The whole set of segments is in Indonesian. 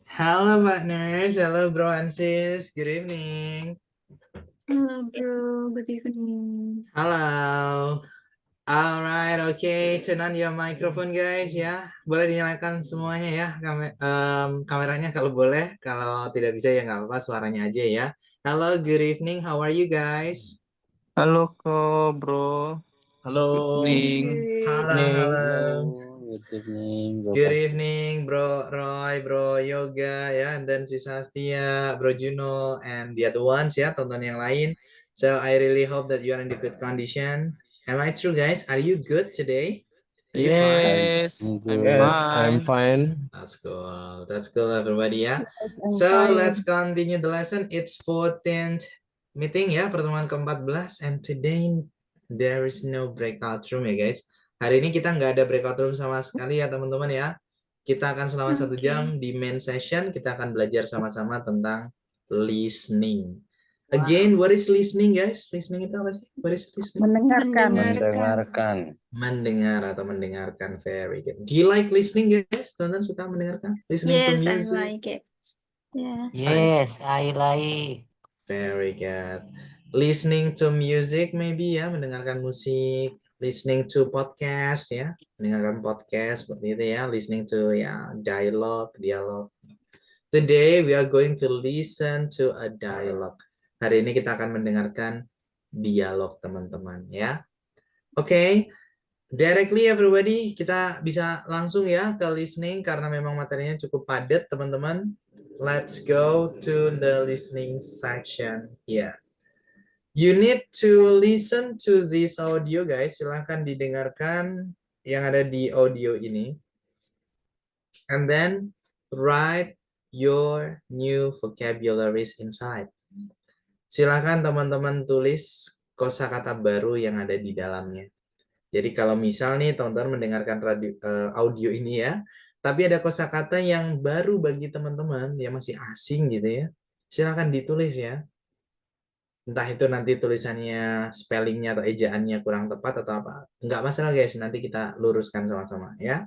Halo partners, halo bro and sis, good evening. Hello, bro. Good evening. Halo. Alright, okay, turn on your microphone guys ya. Boleh dinyalakan semuanya ya, kameranya kalau boleh. Kalau tidak bisa ya nggak apa-apa, suaranya aja ya. Halo, good evening, how are you guys? Halo kok bro, Halo, good evening. Good. Halo, halo. good evening, Bro. Good evening, Bro Roy, Bro Yoga, ya, dan si Sastia, Bro Juno, and the other ones, ya, tonton yang lain. So I really hope that you are in the good condition. Am I true, guys? Are you good today? Are you fine? Yes, I'm I'm good. Yes, I'm fine. fine. That's cool. That's cool, everybody, ya. Yes, I'm So fine. let's continue the lesson. It's 14th meeting ya, pertemuan ke-14. And today there is no breakout room ya, guys. Hari ini kita nggak ada breakout room sama sekali ya, teman-teman ya. Kita akan selama 1 jam di main session, kita akan belajar sama-sama tentang listening. Again, what is listening, guys? Listening itu apa sih? What is listening? Mendengarkan. Mendengarkan. Mendengar atau mendengarkan. Very good. Do you like listening, guys? Teman-teman suka mendengarkan? Listening to Yes, I music? like it. Yeah. Yes, I like. Very good. Listening to music maybe ya, mendengarkan musik. Listening to podcast ya, mendengarkan podcast seperti itu ya. Listening to ya dialog. Today we are going to listen to a dialogue. Hari ini kita akan mendengarkan dialog teman-teman ya. Oke, directly everybody, kita bisa langsung ya ke listening karena memang materinya cukup padat teman-teman. Let's go to the listening section. Ya. You need to listen to this audio, guys. Silahkan didengarkan yang ada di audio ini. And then write your new vocabularies inside. Silahkan teman-teman tulis kosakata baru yang ada di dalamnya. Jadi kalau misal nih teman-teman mendengarkan audio ini ya, tapi ada kosakata yang baru bagi teman-teman yang masih asing gitu ya, silahkan ditulis ya. Entah itu nanti tulisannya, spellingnya atau ejaannya kurang tepat atau apa. Nggak masalah guys, nanti kita luruskan sama-sama ya.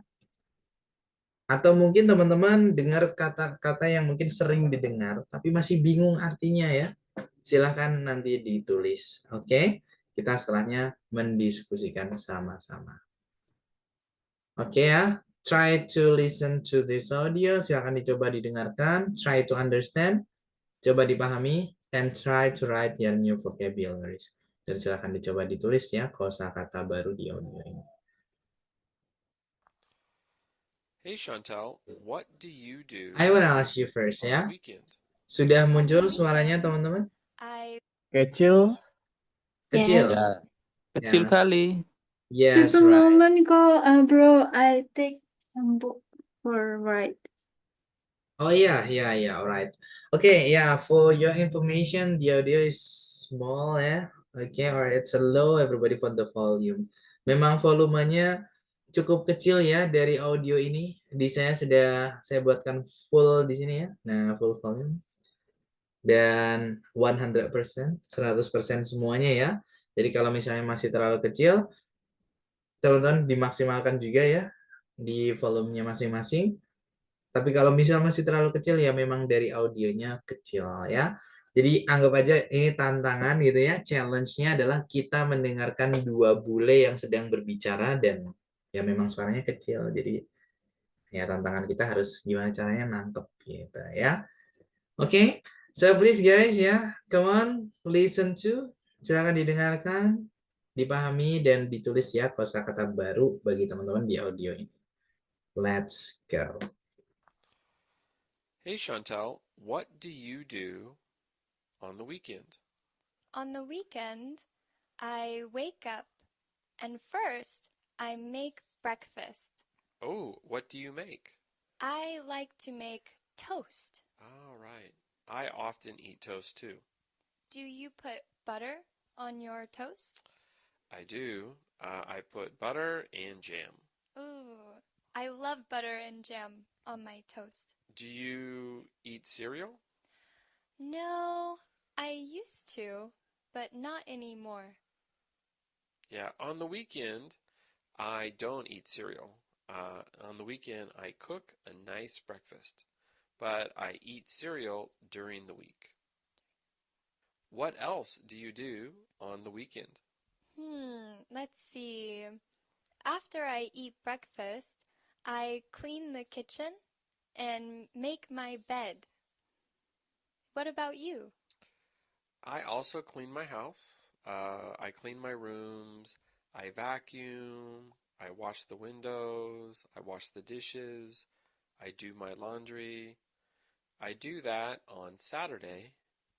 Atau mungkin teman-teman dengar kata-kata yang mungkin sering didengar, tapi masih bingung artinya ya. Silahkan nanti ditulis. Oke, kita setelahnya mendiskusikan sama-sama. Oke ya, try to listen to this audio. Silahkan dicoba didengarkan. Try to understand. Coba dipahami. And try to write your new vocabularies. Dan silahkan dicoba ditulis ya kosakata baru di audio ini. Hey Chantal, what do you do I wanna ask you first on ya. the weekend? Sudah muncul suaranya teman-teman? Kecil, Kecil. Ya, Kecil Ya. kali. Yes, Just a right. moment, bro. I take some book for write. Oh yeah, alright. Okay, yeah, for your information, the audio is small ya. Okay, or it's a low, everybody for the volume. Memang volumenya cukup kecil ya dari audio ini. Di saya buatkan full di sini ya. Nah, full volume. Dan 100%, 100% semuanya ya. Jadi kalau misalnya masih terlalu kecil, teman-teman dimaksimalkan juga ya di volumenya masing-masing. Tapi kalau misal masih terlalu kecil ya memang dari audionya kecil ya. Jadi anggap aja ini tantangan gitu ya. Challenge-nya adalah kita mendengarkan dua bule yang sedang berbicara dan ya memang suaranya kecil. Jadi ya tantangan kita harus gimana caranya nangkep gitu ya. Oke, so please guys ya, come on, listen to, silakan didengarkan, dipahami dan ditulis ya kosakata baru bagi teman-teman di audio ini. Let's go. Hey Chantal, what do you do on the weekend? On the weekend, I wake up and first I make breakfast. Oh, what do you make? I like to make toast. All right. I often eat toast too. Do you put butter on your toast? I do. I put butter and jam. Ooh, I love butter and jam on my toast. Do you eat cereal? No, I used to, but not anymore. Yeah, on the weekend, I don't eat cereal. On the weekend, I cook a nice breakfast. but I eat cereal during the week. What else do you do on the weekend? Let's see. After I eat breakfast, I clean the kitchen and make my bed. What about you? I also clean my house. I clean my rooms. I vacuum. I wash the windows. I wash the dishes. I do my laundry. I do that on Saturday,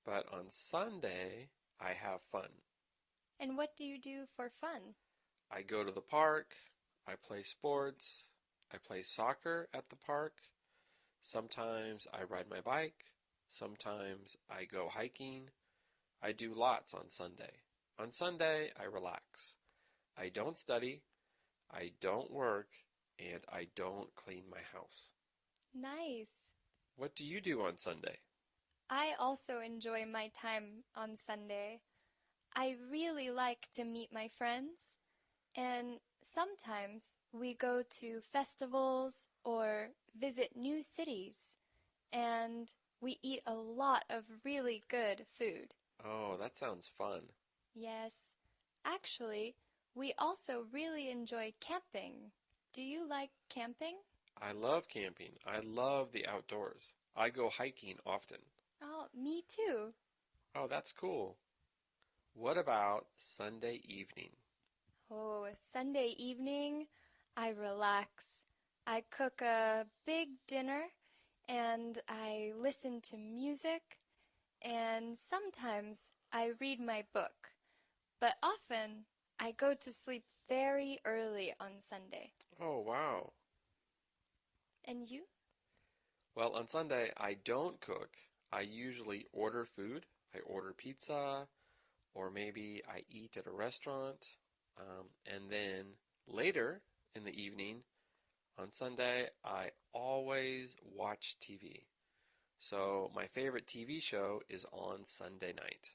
but on Sunday, I have fun. And what do you do for fun? I go to the park. I play sports. I play soccer at the park. Sometimes I ride my bike. Sometimes I go hiking. I do lots on Sunday. On Sunday, I relax. I don't study. I don't work. And I don't clean my house. Nice. What do you do on Sunday? I also enjoy my time on Sunday. I really like to meet my friends, and sometimes we go to festivals or visit new cities, and we eat a lot of really good food. Oh, that sounds fun. Yes, actually, we also really enjoy camping. Do you like camping? I love camping. I love the outdoors. I go hiking often. Oh, me too. Oh, that's cool. What about Sunday evening? Oh, Sunday evening, I relax. I cook a big dinner and I listen to music, and sometimes I read my book. But often I go to sleep very early on Sunday. Oh, wow. And you? Well, on Sunday, I don't cook. I usually order food. I order pizza, or maybe I eat at a restaurant. And then later in the evening, on Sunday, I always watch TV. So my favorite TV show is on Sunday night.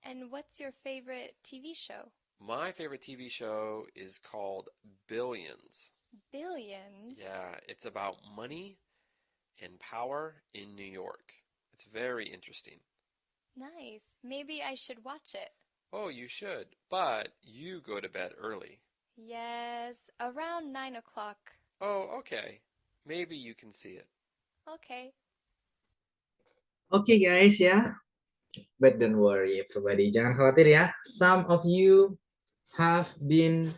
And what's your favorite TV show? My favorite TV show is called Billions. Billions? Yeah, it's about money and power in New York. It's very interesting. Nice. Maybe I should watch it. Oh, you should, but you go to bed early. Yes, around 9 o'clock. Oh, okay. Maybe you can see it. Okay. Okay guys ya, but don't worry everybody, jangan khawatir ya. Some of you have been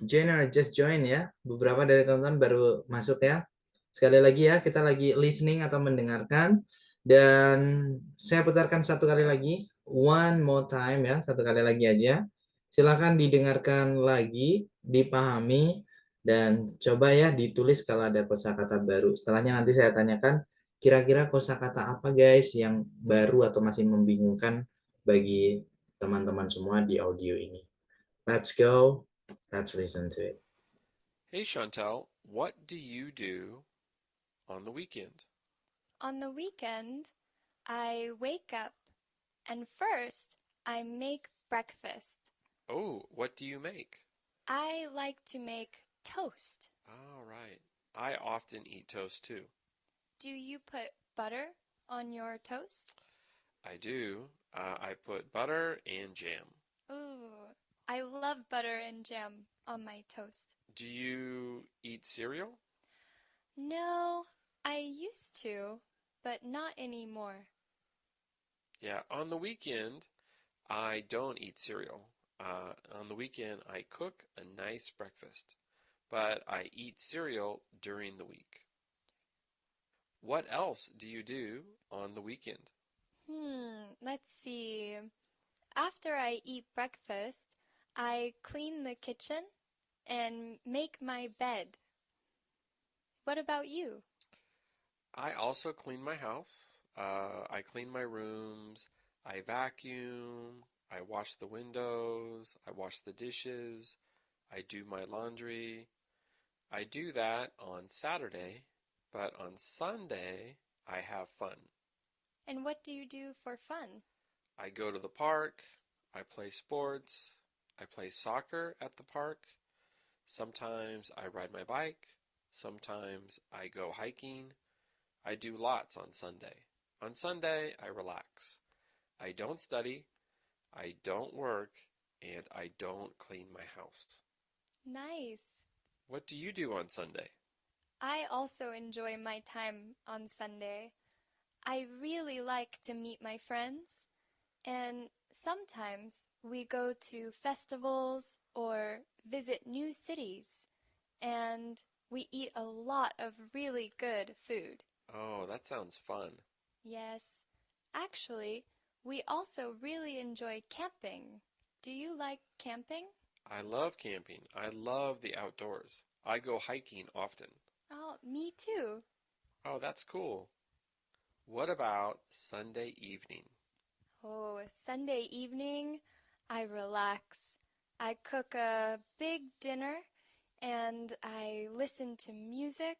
join or just join ya. Beberapa dari teman-teman baru masuk ya. Sekali lagi ya, kita lagi listening atau mendengarkan. Dan saya putarkan satu kali lagi. One more time ya, satu kali lagi aja. Silahkan didengarkan lagi, dipahami, dan coba ya ditulis kalau ada kosakata baru. Setelahnya nanti saya tanyakan, kira-kira kosakata apa guys yang baru atau masih membingungkan bagi teman-teman semua di audio ini. Let's go. Let's listen to it. Hey, Chantel, what do you do on the weekend? On the weekend, I wake up and first I make breakfast. Oh, what do you make? I like to make toast. All right. I often eat toast too. Do you put butter on your toast? I do. I put butter and jam. Ooh, I love butter and jam on my toast. Do you eat cereal? No, I used to, but not anymore. Yeah, on the weekend, I don't eat cereal. On the weekend, I cook a nice breakfast, but I eat cereal during the week. What else do you do on the weekend? Let's see. After I eat breakfast, I clean the kitchen and make my bed. What about you? I also clean my house. I clean my rooms. I vacuum. I wash the windows. I wash the dishes. I do my laundry. I do that on Saturday, but on Sunday, I have fun. And what do you do for fun? I go to the park. I play sports. I play soccer at the park. Sometimes I ride my bike. Sometimes I go hiking. I do lots on Sunday. On Sunday, I relax. I don't study, I don't work, and I don't clean my house. Nice. What do you do on Sunday? I also enjoy my time on Sunday. I really like to meet my friends, and sometimes we go to festivals or visit new cities, and we eat a lot of really good food. Oh, that sounds fun. Yes, actually, we also really enjoy camping. Do you like camping? I love camping. I love the outdoors. I go hiking often. Oh, me too. Oh, that's cool. What about Sunday evening? Oh, Sunday evening, I relax. I cook a big dinner and I listen to music,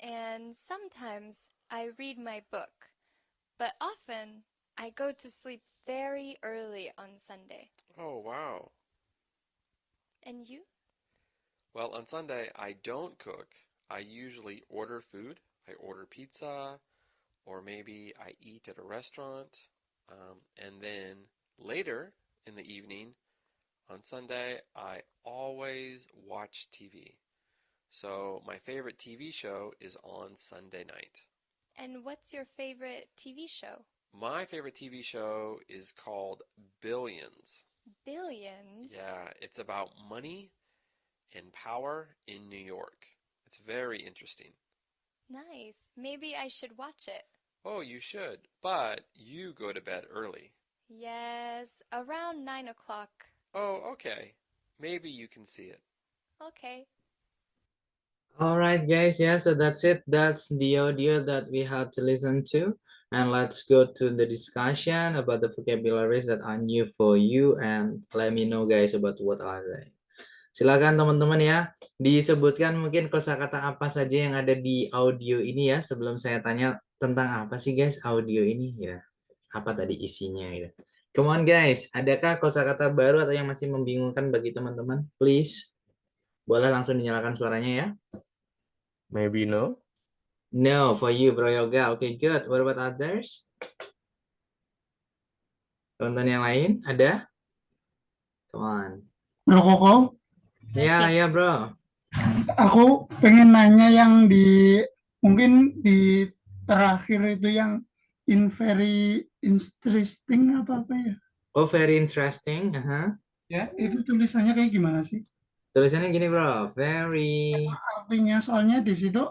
and sometimes I read my book. But often I go to sleep very early on Sunday. Oh, wow. And you? Well, on Sunday, I don't cook. I usually order food. I order pizza, or maybe I eat at a restaurant. And then later in the evening, on Sunday, I always watch TV. So my favorite TV show is on Sunday night. And what's your favorite TV show? My favorite TV show is called Billions. Billions? Yeah, it's about money and power in New York. It's very interesting. Nice. Maybe I should watch it. Oh, you should, but you go to bed early. Yes, around 9 o'clock. Oh, okay. Maybe you can see it. Okay. All right, guys. Yeah, so that's it. That's the audio that we had to listen to. And let's go to the discussion about the vocabularies that are new for you. And let me know, guys, about what are they. Silakan teman-teman ya, disebutkan mungkin kosakata apa saja yang ada di audio ini ya, sebelum saya tanya tentang apa sih guys audio ini ya. Apa tadi isinya gitu. Come on guys, adakah kosakata baru atau yang masih membingungkan bagi teman-teman? Please. Boleh langsung dinyalakan suaranya ya. Maybe no. No, for you Bro Yoga. Okay, good. What about others? Teman-teman yang lain ada? Come on. Bro Koko, Ya, ya bro. aku pengen nanya yang mungkin di terakhir itu yang very interesting apa ya? Oh, very interesting. Ya, itu tulisannya kayak gimana sih? Tulisannya gini bro, very. Artinya soalnya di situ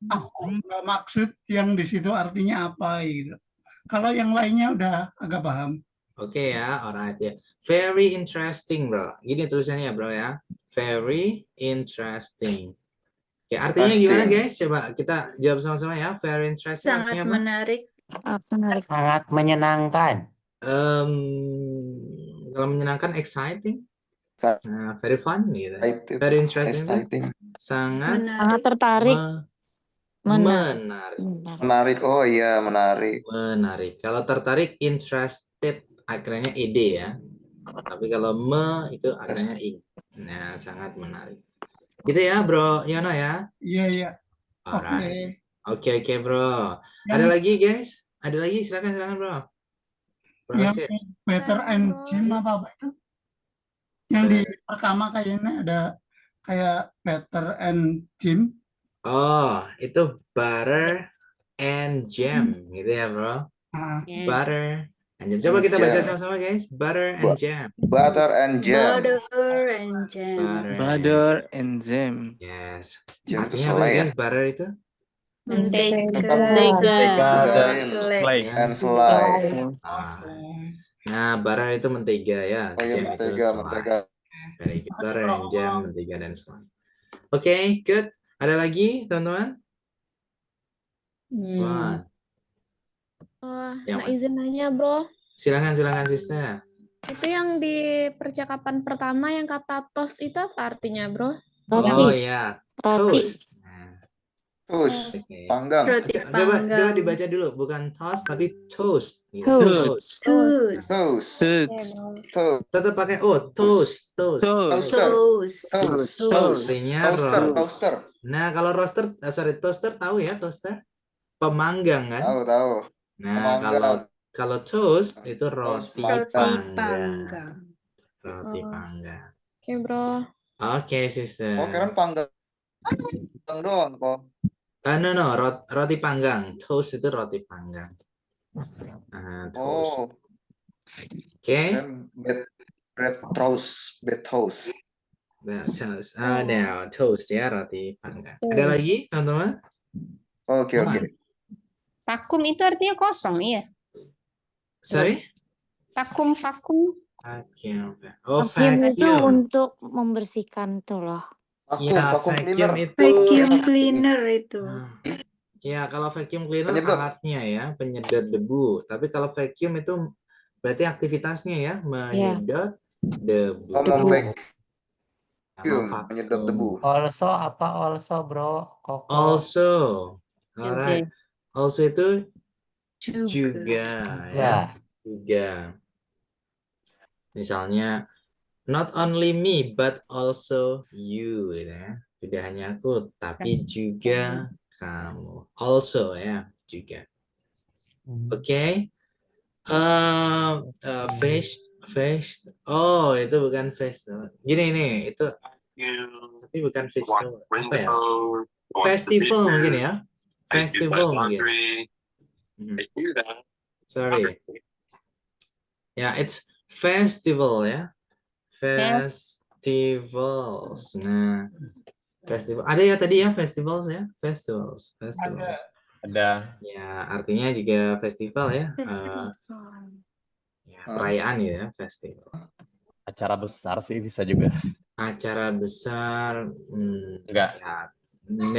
aku nggak maksud yang di situ artinya apa gitu. Kalau yang lainnya udah agak paham. Oke ya, alright ya. Very interesting bro. Gini tulisannya ya bro ya. Very interesting. Oke, artinya gimana guys? Coba kita jawab sama-sama ya. Very interesting. Sangat artinya apa? menarik. Sangat menyenangkan. Kalau menyenangkan, exciting. Nah, very fun gitu. Very interesting. Sangat Tertarik. Menarik. Menarik. Oh iya, menarik. Menarik. Kalau tertarik, interested, akhirnya ed ya. Tapi kalau itu akhirnya ing. Nah, sangat menarik. Gitu ya, Bro Yono ya. Iya, iya. Alright. Oke, Bro. Ada lagi, guys? Ada lagi? Silakan, Bro. Yang Better and Jim apa itu? Yang di pertama kayaknya ada kayak Better and Jim. Oh, itu butter and jam, gitu ya, Bro. Butter and jam. Coba kita baca sama-sama, guys. Butter and jam. Butter and jam. Butter and jam. Butter and jam. Yes. Jam itu Artinya apa selai sih, ya? guys? Butter itu? Mentega. Selai. And selai. Nah, butter itu mentega ya. Oh iya, Jam itu mentega, selai. mentega. Very good. Butter and jam, mentega dan selai. Oke, good. Ada lagi, teman-teman? Wah. Ya, Nah, izin nanya, Bro. Silakan, sister. Itu yang di percakapan pertama yang kata toast itu apa artinya, Bro? Oh ya, toast. Toast, Oke. panggang. Coba dibaca dulu, bukan toast tapi toast. Gitu. Toast. Toast. Toast. Toast. Tetap pakai toast. Toaster. Artinya Toaster. Nah, kalau toaster tahu ya, toaster? pemanggang kan? Tahu. Nah, kalau toast itu roti panggang. Panggang. Roti Oh. panggang. Oke, Bro. Oke, sister. Oh, keren panggang doang kok. No, roti panggang. Toast itu roti panggang. Toast. Oh, Oke. keren bread toast. Nah, toast. Nah, toast ya, roti panggang. Ada Toast. lagi, teman-teman? Oke. Vakum itu artinya kosong, iya. Sorry? Vakum. Vacuum. Oh, Vacuum itu vacuum. untuk membersihkan tuh loh. Ya, Vacuum vacuum cleaner. itu. Vacuum cleaner itu. Ya, kalau vacuum cleaner Penyedot. alatnya ya, penyedot debu. Tapi kalau vacuum itu berarti aktivitasnya ya, menyedot debu. Oh, vacuum, Vacuum. menyedot debu. Also apa also bro? Koko. Also. Alright. Also itu juga. Ya. Juga. Misalnya, not only me but also you, ya. Tidak hanya aku, tapi juga kamu. Also ya, juga. Oke. Face. Oh, itu bukan face. Gini nih, itu tapi bukan festival. Apa ya? Festival mungkin ya. Festival mungkin. Sorry. Ya, it's festival ya. Festivals. Nah, festival. Ada ya tadi ya festivals ya? Festivals. Ada. Ya, artinya juga festival ya. Ya, perayaan ya, festival. Acara besar sih bisa juga. Acara besar Enggak. Ya,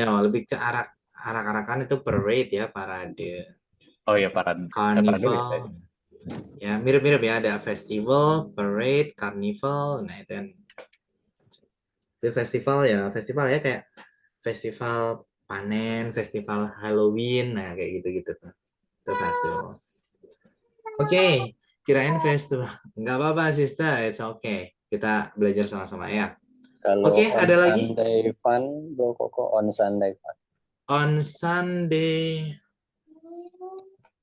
no, lebih ke arak-arakan itu parade ya, parade. Oh ya, parade. Carnival. Ya, mirip-mirip ya, ada festival, parade, carnival. Nah, itu kan itu festival ya kayak festival panen, festival Halloween, nah kayak gitu-gitu tuh. Itu festival. Oke, kirain festival. Nggak apa-apa, sister. It's okay. Kita belajar sama-sama ya. Kalau Oke, ada lagi? Sunday fun, bro Koko on Sunday fun. On Sunday.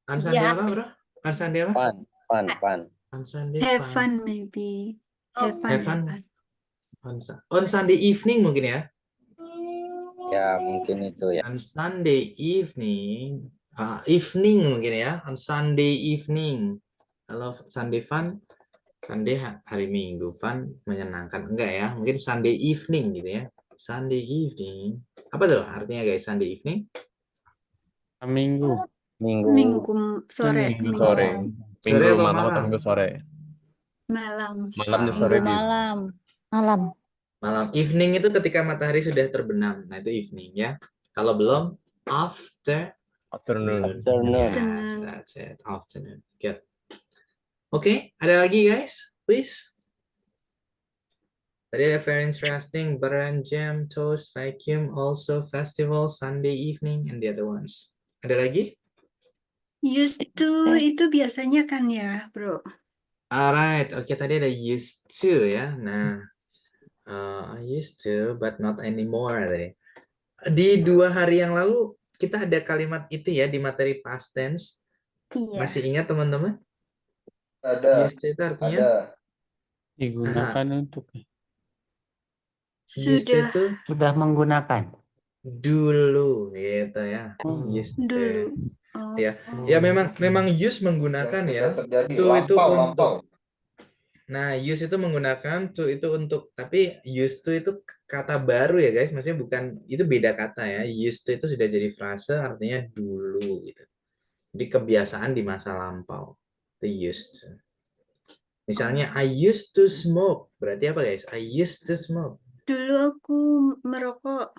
On Sunday apa, bro? On Sunday apa? Fun. On Sunday Have fun. fun maybe. Have fun. On Sunday evening mungkin ya? Ya, mungkin itu ya. On Sunday evening. Evening mungkin ya. On Sunday evening. Kalau Sunday fun, Sunday hari Minggu, fun menyenangkan. Enggak ya, mungkin Sunday evening gitu ya. Sunday evening. Apa tuh artinya guys, Sunday evening? Minggu sore. Minggu sore. Sore Minggu atau malam atau malam? minggu sore? Malam. Malamnya sore bis. Malam. Evening itu ketika matahari sudah terbenam. Nah, itu evening ya. Kalau belum, afternoon. Yes, that's it. Afternoon. Good. Oke, ada lagi guys? Please. Tadi ada very interesting, butter and jam, toast, vacuum, also festival, Sunday evening, and the other ones. Ada lagi? Used to itu biasanya kan ya, bro. Alright, oke tadi ada used to ya. Nah, I used to, but not anymore tadi. Di 2 hari yang lalu kita ada kalimat itu ya di materi past tense. Iya. Masih ingat teman-teman? Ada. Used to itu artinya? Digunakan untuk. Sudah menggunakan. Dulu gitu ya. Used to. Dulu. Ya memang use menggunakan ya. To itu untuk. Nah, use itu menggunakan, to itu untuk, tapi used to itu kata baru ya guys, maksudnya bukan, itu beda kata ya. Used to itu sudah jadi frase artinya dulu gitu. Jadi kebiasaan di masa lampau. Itu used to. Misalnya I used to smoke, berarti apa guys? I used to smoke. Dulu aku merokok.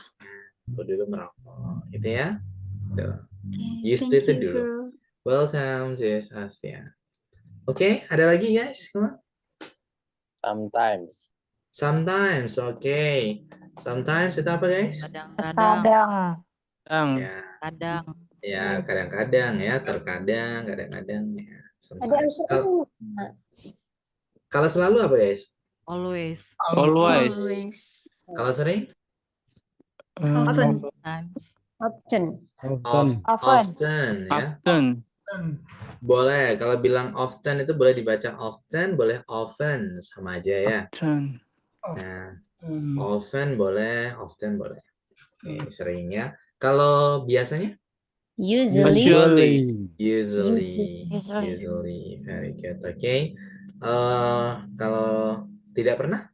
Aku dulu merokok, gitu ya. Tuh. Okay, Used to itu dulu. Bro. Welcome, sis Astia. Oke, ada lagi guys? Come on. Sometimes, oke. Sometimes itu apa guys? Kadang. Ya, kadang-kadang ya, terkadang, kadang-kadang ya. Sometimes. Kalau selalu apa guys? Always. Kalau sering? Often. Often. Often ya. Often. Boleh, kalau bilang often itu boleh dibaca often, boleh often, sama aja ya. Often. Nah, often boleh, often boleh. Oke, sering ya. Kalau biasanya? Usually. Usually. Very good. Oke. Kalau tidak pernah?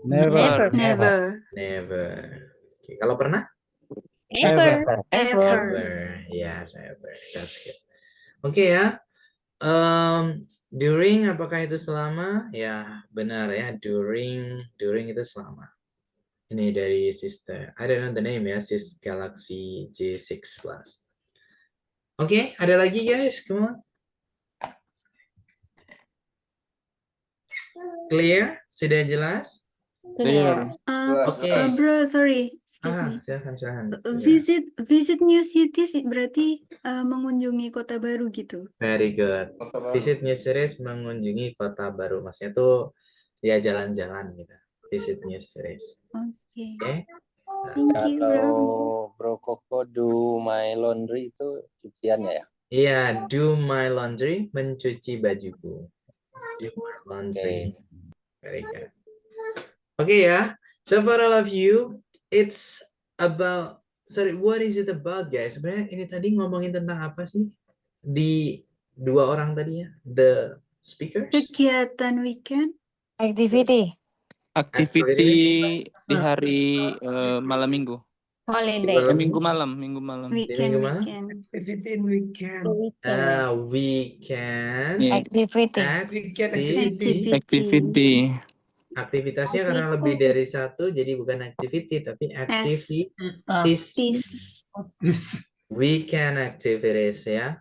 Never. Never. Oke, kalau pernah? Ever. Yes, ever. That's good. Oke ya. During apakah itu selama? Ya, benar ya. During itu selama. Ini dari sister. I don't know the name ya, sis Galaxy J6 Plus. Oke, ada lagi guys? Come on. Clear? Sudah jelas? Clear. Bro, sorry, excuse me. Silakan. Visit new cities berarti mengunjungi kota baru gitu. Very good. Visit new cities, mengunjungi kota baru. Maksudnya tuh ya jalan-jalan gitu. Visit new cities. Oke. Thank you, Kalau Bro Koko do my laundry itu cuciannya ya? Iya, do my laundry, mencuci bajuku. Do my laundry. Very good. Oke ya. So for all of you, it's about, sorry, what is it about guys? Sebenarnya ini tadi ngomongin tentang apa sih? Di dua orang tadi ya, the speakers? Kegiatan weekend. Activity. Activity di hari malam minggu. Holiday. Minggu malam. Weekend. Activity in weekend. Weekend. Activity. Aktivitasnya karena lebih dari satu, jadi bukan activity, tapi activities. Weekend activities ya.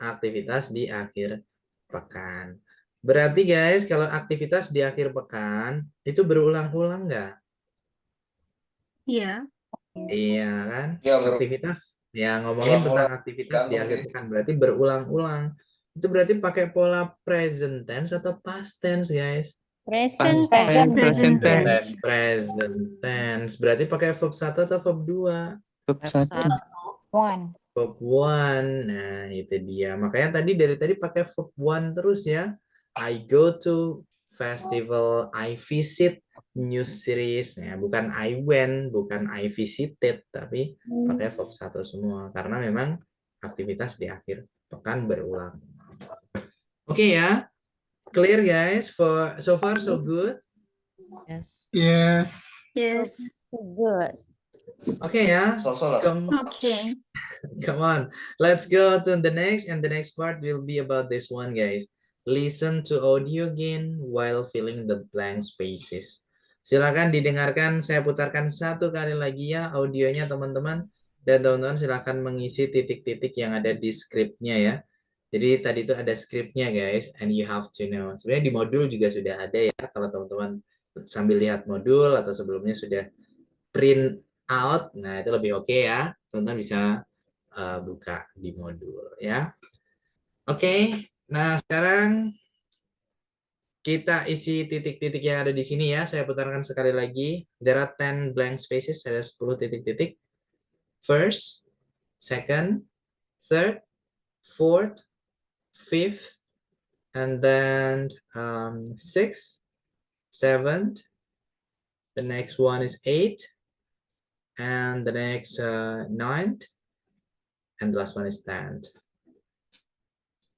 Aktivitas di akhir pekan. Berarti guys, kalau aktivitas di akhir pekan, itu berulang-ulang nggak? Iya. Iya kan? Iya, bro. Aktivitas, ya ngomongin tentang aktivitas di akhir pekan, berarti berulang-ulang. Itu berarti pakai pola present tense atau past tense guys? Present tense. Present tense. Berarti pakai verb 1 atau verb 2? Verb 1. Verb 1. Nah, itu dia. Makanya dari tadi pakai verb 1 terus ya. I go to festival, I visit new series. Ya, bukan I went, bukan I visited, tapi pakai verb 1 semua. Karena memang aktivitas di akhir pekan berulang. Oke ya. Clear guys, for so far so good. Yes. Good. Okay, yeah. Come on. Let's go to the next, and the next part will be about this one, guys. Listen to audio again while filling the blank spaces. Silakan didengarkan, saya putarkan satu kali lagi ya audionya teman-teman, dan teman-teman silakan mengisi titik-titik yang ada di skripnya ya. Jadi tadi itu ada skripnya guys, and you have to know. Sebenarnya di modul juga sudah ada ya, kalau teman-teman sambil lihat modul atau sebelumnya sudah print out, nah itu lebih oke ya. Teman-teman bisa buka di modul ya. Oke, nah sekarang kita isi titik-titik yang ada di sini ya. Saya putarkan sekali lagi. There are 10 blank spaces, ada 10 titik-titik. First, second, third, fourth, fifth, and then sixth, seventh, the next one is 8, and the next 9th, and the last one is 10th.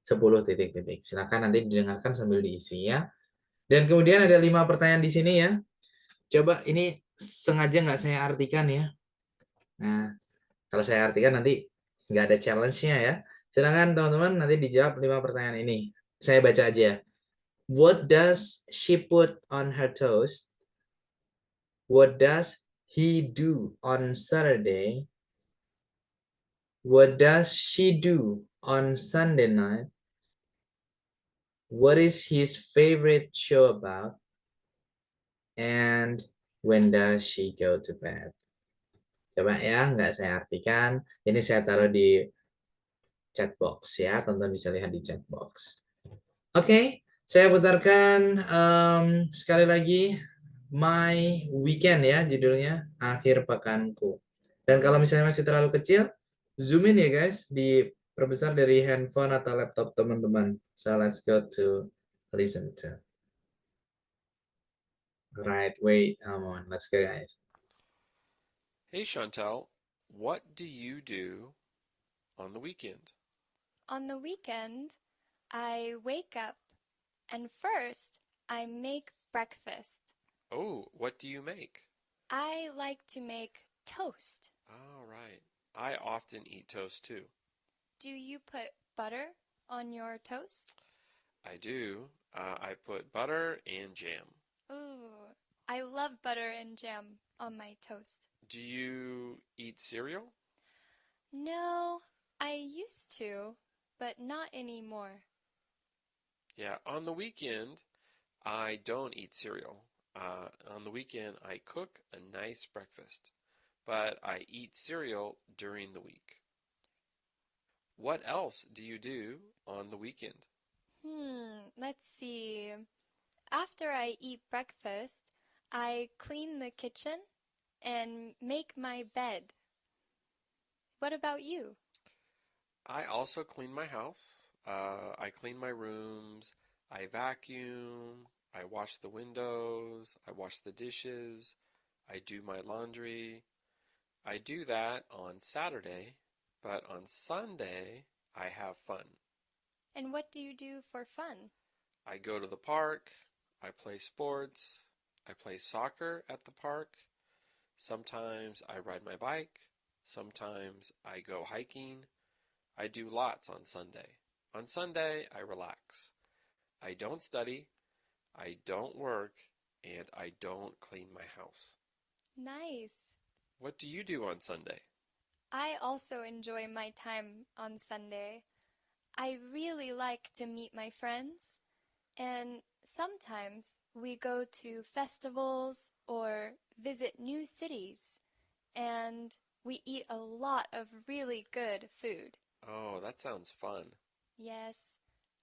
10 titik-titik. Silakan nanti didengarkan sambil diisi ya. Dan kemudian ada 5 pertanyaan di sini ya. Coba ini sengaja nggak saya artikan ya. Nah, kalau saya artikan nanti nggak ada challenge-nya ya. Silakan teman-teman nanti dijawab 5 pertanyaan ini. Saya baca aja. What does she put on her toast? What does he do on Saturday? What does she do on Sunday night? What is his favorite show about? And when does she go to bed? Coba ya, nggak saya artikan. Ini saya taruh di chat box ya, teman-teman bisa lihat di chat box. Oke, saya putarkan sekali lagi My Weekend ya judulnya, akhir pekanku. Dan kalau misalnya masih terlalu kecil, zoom in ya guys, diperbesar dari handphone atau laptop teman-teman. So let's go to listen to. Right, wait, come on, let's go guys. Hey Chantel, what do you do on the weekend? On the weekend, I wake up and first I make breakfast. Oh, what do you make? I like to make toast. All right. I often eat toast too. Do you put butter on your toast? I do. I put butter and jam. Ooh, I love butter and jam on my toast. Do you eat cereal? No, I used to, but not anymore. Yeah, on the weekend, I don't eat cereal. On the weekend, I cook a nice breakfast, but I eat cereal during the week. What else do you do on the weekend? Let's see. After I eat breakfast, I clean the kitchen and make my bed. What about you? I also clean my house. I clean my rooms. I vacuum. I wash the windows. I wash the dishes. I do my laundry. I do that on Saturday, but on Sunday, I have fun. And what do you do for fun? I go to the park. I play sports. I play soccer at the park. Sometimes I ride my bike. Sometimes I go hiking. I do lots on Sunday. On Sunday, I relax. I don't study. I don't work. And I don't clean my house. Nice. What do you do on Sunday? I also enjoy my time on Sunday. I really like to meet my friends, and sometimes we go to festivals or visit new cities, and we eat a lot of really good food. Oh, that sounds fun. Yes.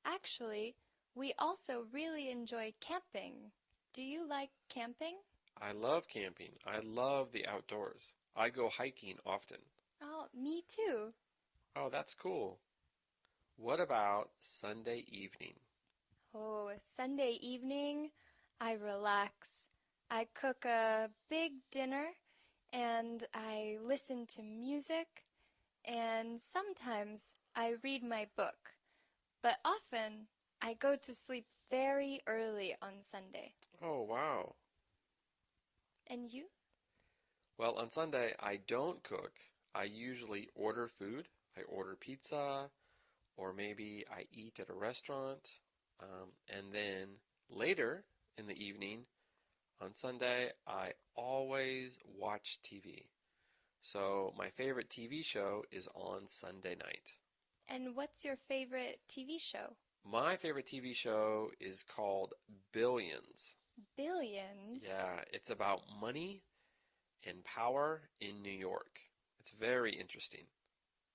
Actually, we also really enjoy camping. Do you like camping? I love camping. I love the outdoors. I go hiking often. Oh, me too. Oh, that's cool. What about Sunday evening? Oh, Sunday evening, I relax. I cook a big dinner and I listen to music, and sometimes I read my book. But often I go to sleep very early on Sunday. Oh, wow. And you? Well, on Sunday, I don't cook. I usually order food. I order pizza, or maybe I eat at a restaurant. And then later in the evening, on Sunday, I always watch TV. So my favorite TV show is on Sunday night. And what's your favorite TV show? My favorite TV show is called Billions. Billions? Yeah, it's about money and power in New York. It's very interesting.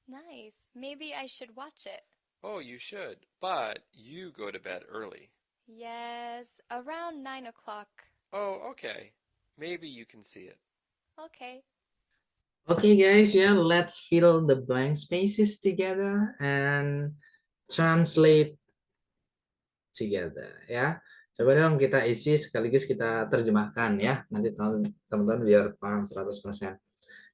Nice. Maybe I should watch it. Oh, you should, but you go to bed early. Yes, around 9 o'clock. Oh, okay. Maybe you can see it. Okay. Okay guys, yeah, let's fill the blank spaces together and translate together ya. Coba dong kita isi sekaligus kita terjemahkan ya. Nanti teman-teman biar paham 100%.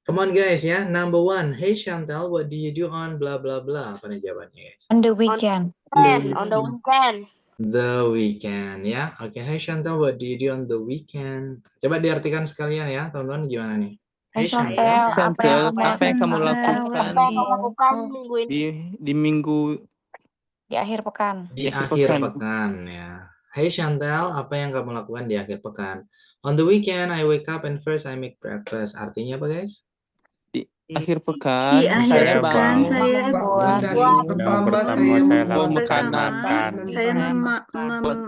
Come on guys ya. Number one, hey Chantal, what do you do on blah blah blah? Apa nih jawabannya guys? On the weekend. On the weekend. The weekend ya. Oke, hey Chantal, what do you do on the weekend? Coba diartikan sekalian ya, teman-teman gimana nih? Hey Chantal, Chantal, apa yang kamu lakukan minggu ini? di minggu Di akhir pekan. Di akhir pekan ya. Hey Chantal, apa yang kamu lakukan di akhir pekan? On the weekend, I wake up and first I make breakfast. Artinya apa guys? akhir pekan Di akhir saya pekan bangun saya Buat Dari Buat pertama saya membuat membuat makanan, saya membuat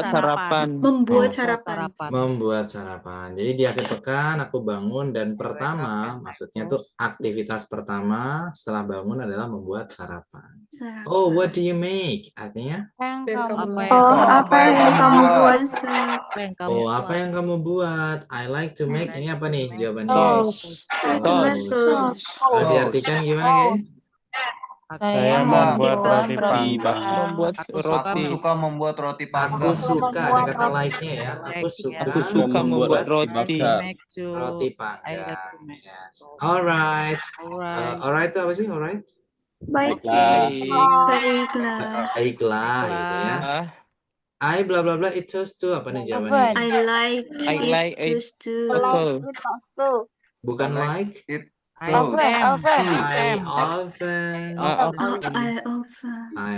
sarapan. membuat Oh. sarapan. Membuat sarapan. Jadi di akhir pekan aku bangun dan pertama, maksudnya tuh aktivitas pertama setelah bangun adalah membuat sarapan. Sarapan. Oh, what do you make? Artinya? Apa yang kamu buat? Masak. Oh, apa yang kamu buat? I like to make. Ini apa nih jawabannya? Toast. Toast. Oh, diartikan gimana guys? Saya membuat membuat roti panggang. panggang. Aku Roti. suka membuat roti Aku panggang. suka, ada kata like-nya ya. Aku suka membuat roti. roti panggang. Yes. Alright. Alright itu apa sih? Alright. Baiklah. Baiklah gitu ya. I bla bla bla it toast to apa nih jawabannya? I like it toast to. Betul. Bukan like. It I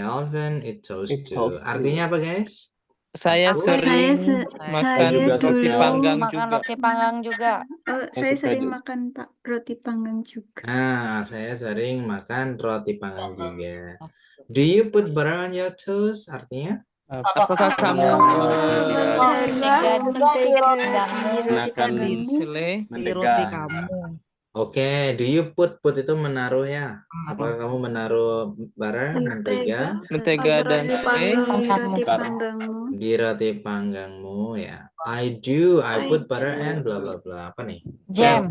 often it toast to. Artinya apa guys? Saya sering makan roti panggang Makan juga. roti panggang juga. Saya sering makan roti panggang juga. Nah, saya sering makan roti panggang juga. Do you put butter on your toast? Artinya? Apakah kamu mentega di roti panggangmu? di roti kamu? Oke, do you put itu menaruh ya? Apakah kamu menaruh butter, mentega Dan roti panggangmu? di roti panggangmu ya? I do, I put butter and bla bla bla. Apa nih? Jam.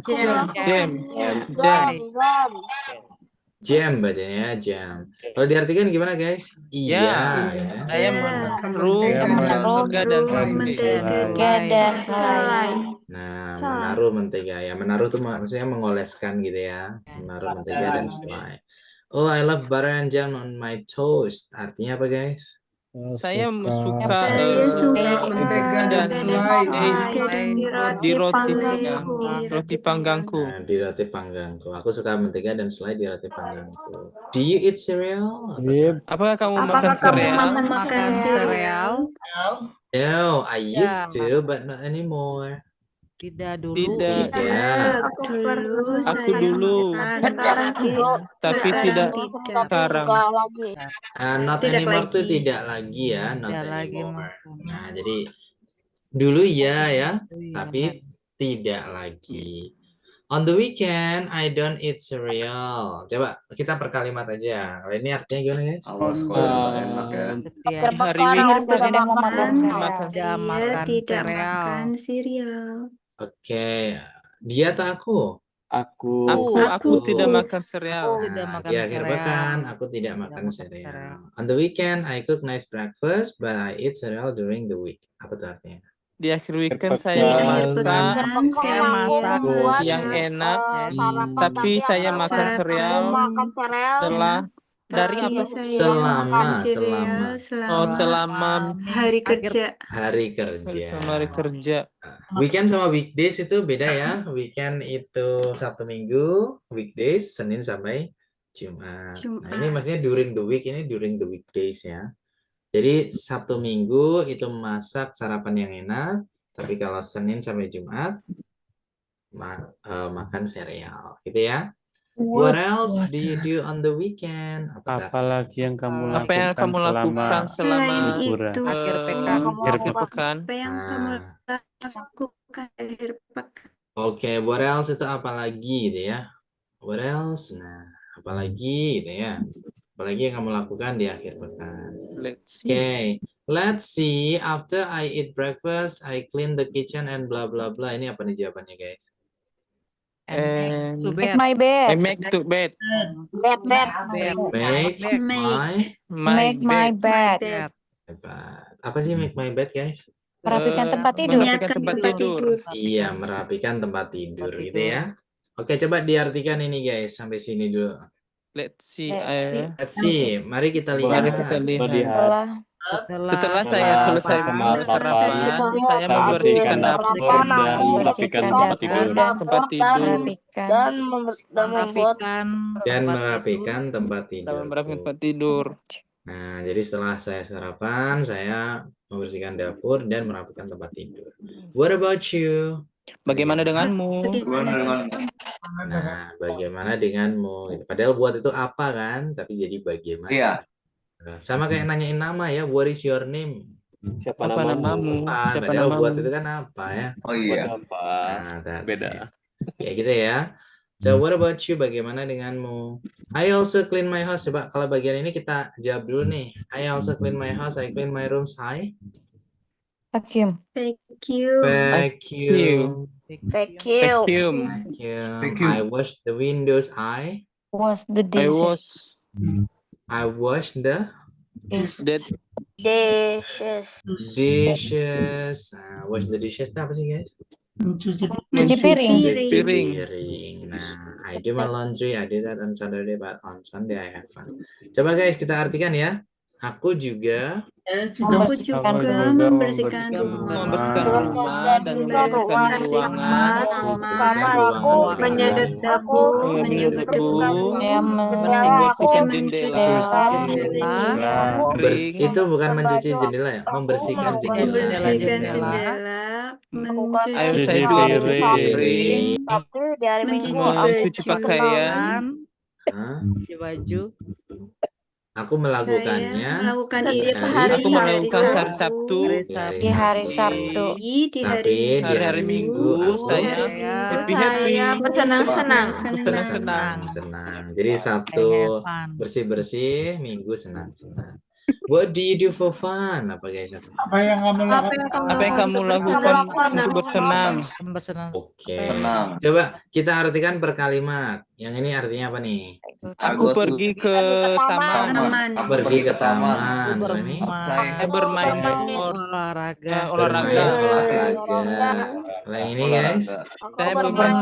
Jam bacanya jam. Kalau diartikan gimana guys? Iya ya. Saya mentega dan selai. Nah, menaruh mentega ya. Menaruh tuh maksudnya mengoleskan gitu ya. Menaruh mentega dan selai. Oh, I love butter and jam on my toast. Artinya apa guys? Saya suka mentega dan selai di roti panggangku. Nah, di roti panggangku. Aku suka mentega dan selai di roti panggangku. Do you eat cereal? Apakah kamu makan sereal? No, I used to, but not anymore. Tidak. Aku dulu. Tapi tidak sekarang. Not anymore tuh tidak lagi ya, not anymore. Nah, jadi dulu ya, tapi tidak lagi. On the weekend, I don't eat cereal. Coba kita per kalimat aja. Kalau ini artinya gimana guys? enak ya. Hari weekend Dia tidak makan cereal. Oke, dia atau aku? Aku tidak makan sereal. Di akhir pekan, aku tidak makan sereal. On the weekend, I cook nice breakfast, but I eat cereal during the week. Apa tuh artinya? Di akhir weekend saya masak yang enak, tapi saya makan sereal dari apa? Selama hari kerja. Selama hari kerja. Weekend sama weekdays itu beda ya. Weekend itu Sabtu Minggu, weekdays Senin sampai Jumat. Nah, ini maksudnya during the week, ini during the weekdays ya. Jadi Sabtu Minggu itu masak sarapan yang enak, tapi kalau Senin sampai Jumat makan sereal, gitu ya. What else do you do on the weekend? Apalagi yang kamu lakukan selama akhir pekan? Apa yang kamu lakukan akhir pekan? Oke, what else itu apalagi gitu ya? What else? Nah, apalagi gitu ya? Apalagi yang kamu lakukan di akhir pekan? Oke, let's see. After I eat breakfast, I clean the kitchen and blah blah blah. Ini apa nih jawabannya guys? Make my bed. Make to bed. Make my bed. Apa sih make my bed guys? Merapikan tempat tidur. Iya, merapikan tempat tidur gitu ya. Oke, coba diartikan ini guys sampai sini dulu. Let's see. Mari kita lihat. Setelah saya selesai sarapan, saya membersihkan dapur dan merapikan tempat tidur dan merapikan tempat tidur. Nah, jadi setelah saya sarapan, saya membersihkan dapur dan merapikan tempat tidur. What about you? Bagaimana denganmu? Nah, bagaimana denganmu? Gitu. Padahal buat itu apa kan? Tapi jadi bagaimana? Iya. Nah, sama kayak nanyain nama ya, what is your name? Siapa Apa namamu? Apa? Siapa Padahal buat namamu? itu kan apa ya? Oh Buat iya. apa? Nah, that's Beda. it. Kayak gitu ya. So what about you? Bagaimana denganmu? I also clean my house. Coba kalau bagian ini kita jawab dulu nih. I also clean my house. I clean my rooms. Hi. Vacuum. Vacuum. Vacuum. Vacuum. Vacuum. I wash the windows. I Wash the I dishes. was the that dishes. Wash the dishes itu apa sih guys? Mencuci Cuci piring. piring. Nah, I do my laundry. I do that on Saturday, but on Sunday I have fun. Coba guys kita artikan ya. Aku juga Aku juga membersihkan rumah. Membersihkan rumah dan membersihkan ruangan. Kamar aku Menyedot dapur. Menyedot debu. Saya Membersihkan jendela. itu bukan mencuci jendela ya, membersihkan jendela. Membersihkan jendela. Ayo Mencuci saya dulu piring. Tapi di hari Minggu Mencuci pakaian. Hah? baju. Aku melakukannya melakukan Setiap itu hari Aku melakukan hari Sabtu. Di hari Sabtu. Di Tapi di hari Minggu saya happy happy. bersenang-senang. senang. Jadi Sabtu bersih-bersih, Minggu senang-senang. What do you do for fun? Apa guys? Apa yang kamu lakukan? Apa yang kamu lakukan untuk bersenang? Oke. Coba kita artikan per kalimat. Yang ini artinya apa nih? Aku pergi ke taman. Pergi ke taman. Ini Bermain olahraga. Olahraga. Nah ini guys, Saya bermain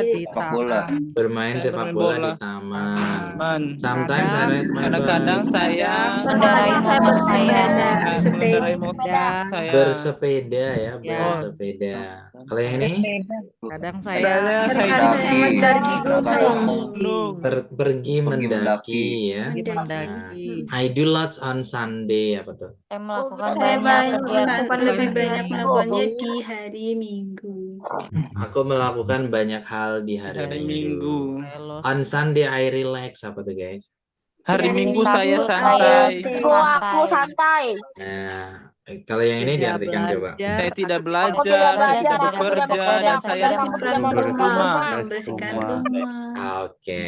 Sepak bola. bermain sepak bola di taman. Sometimes I ride my Kadang-kadang bike. saya Mengendarai motor saya. mengendarai motor saya. Bersepeda ya, bersepeda. Kalau yang ini Kadang saya pergi mendaki ya. mendaki. I do lots on Sunday apa tuh? Saya melakukan Saya banyak kegiatan. lebih banyak melakukannya di hari Minggu. Aku melakukan banyak hal di hari Minggu. On Sunday I relax apa tuh guys? Hari Minggu saya Sabtu santai. aku santai. Nah, kalau yang ini diartikan coba. Saya tidak belajar, saya bekerja, dan saya berumah. Membersihkan rumah. Oke,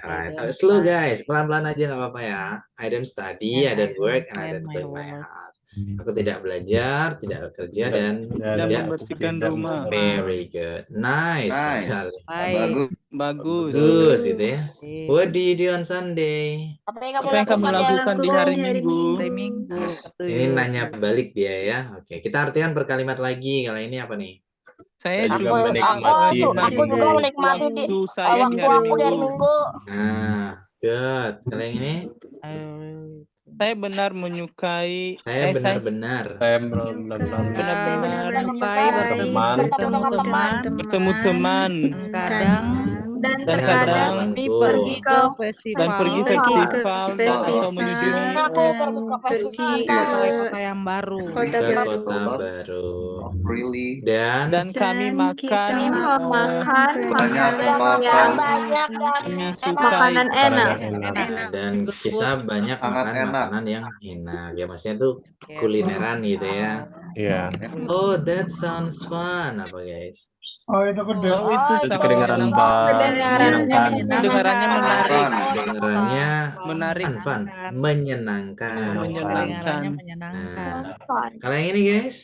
alright. Slow guys, pelan-pelan aja nggak apa-apa ya. I don't study, I don't work, and I don't clean my house. Aku tidak belajar, tidak bekerja, dan tidak membersihkan rumah. Very good, nice. Bagus. Bagus. Gitu ya. What do you do on Sunday? Apa Apa yang kamu lakukan di hari Minggu? Ini nanya balik dia ya. Oke, kita artikan per kalimat lagi. Kalau ini apa nih? Saya Saya juga juga menikmati aku juga menikmati waktu saya di waktu hari aku di hari Minggu. Minggu. Nah, good. Kalau yang ini? Saya benar menyukai. Saya benar-benar. Saya benar-benar bertemu teman. Kadang Dan kadang pergi ke festival. dan pergi festival atau mengunjungi pergi kota yang baru. Ke kota baru. Really? Dan kami makan Makan Banyak kami sukai makanan enak. dan kita banyak Sangat makan enak. makanan yang enak. Ya maksudnya tuh kulineran gitu ya. Iya. Oh, that sounds fun. Apa guys? Oh itu kedengaran. Oh, itu Itu kedengaran kedengarannya menarik. Dengarannya Menarik. fun, menyenangkan. Menyenangkan. Nah, kalau yang ini guys,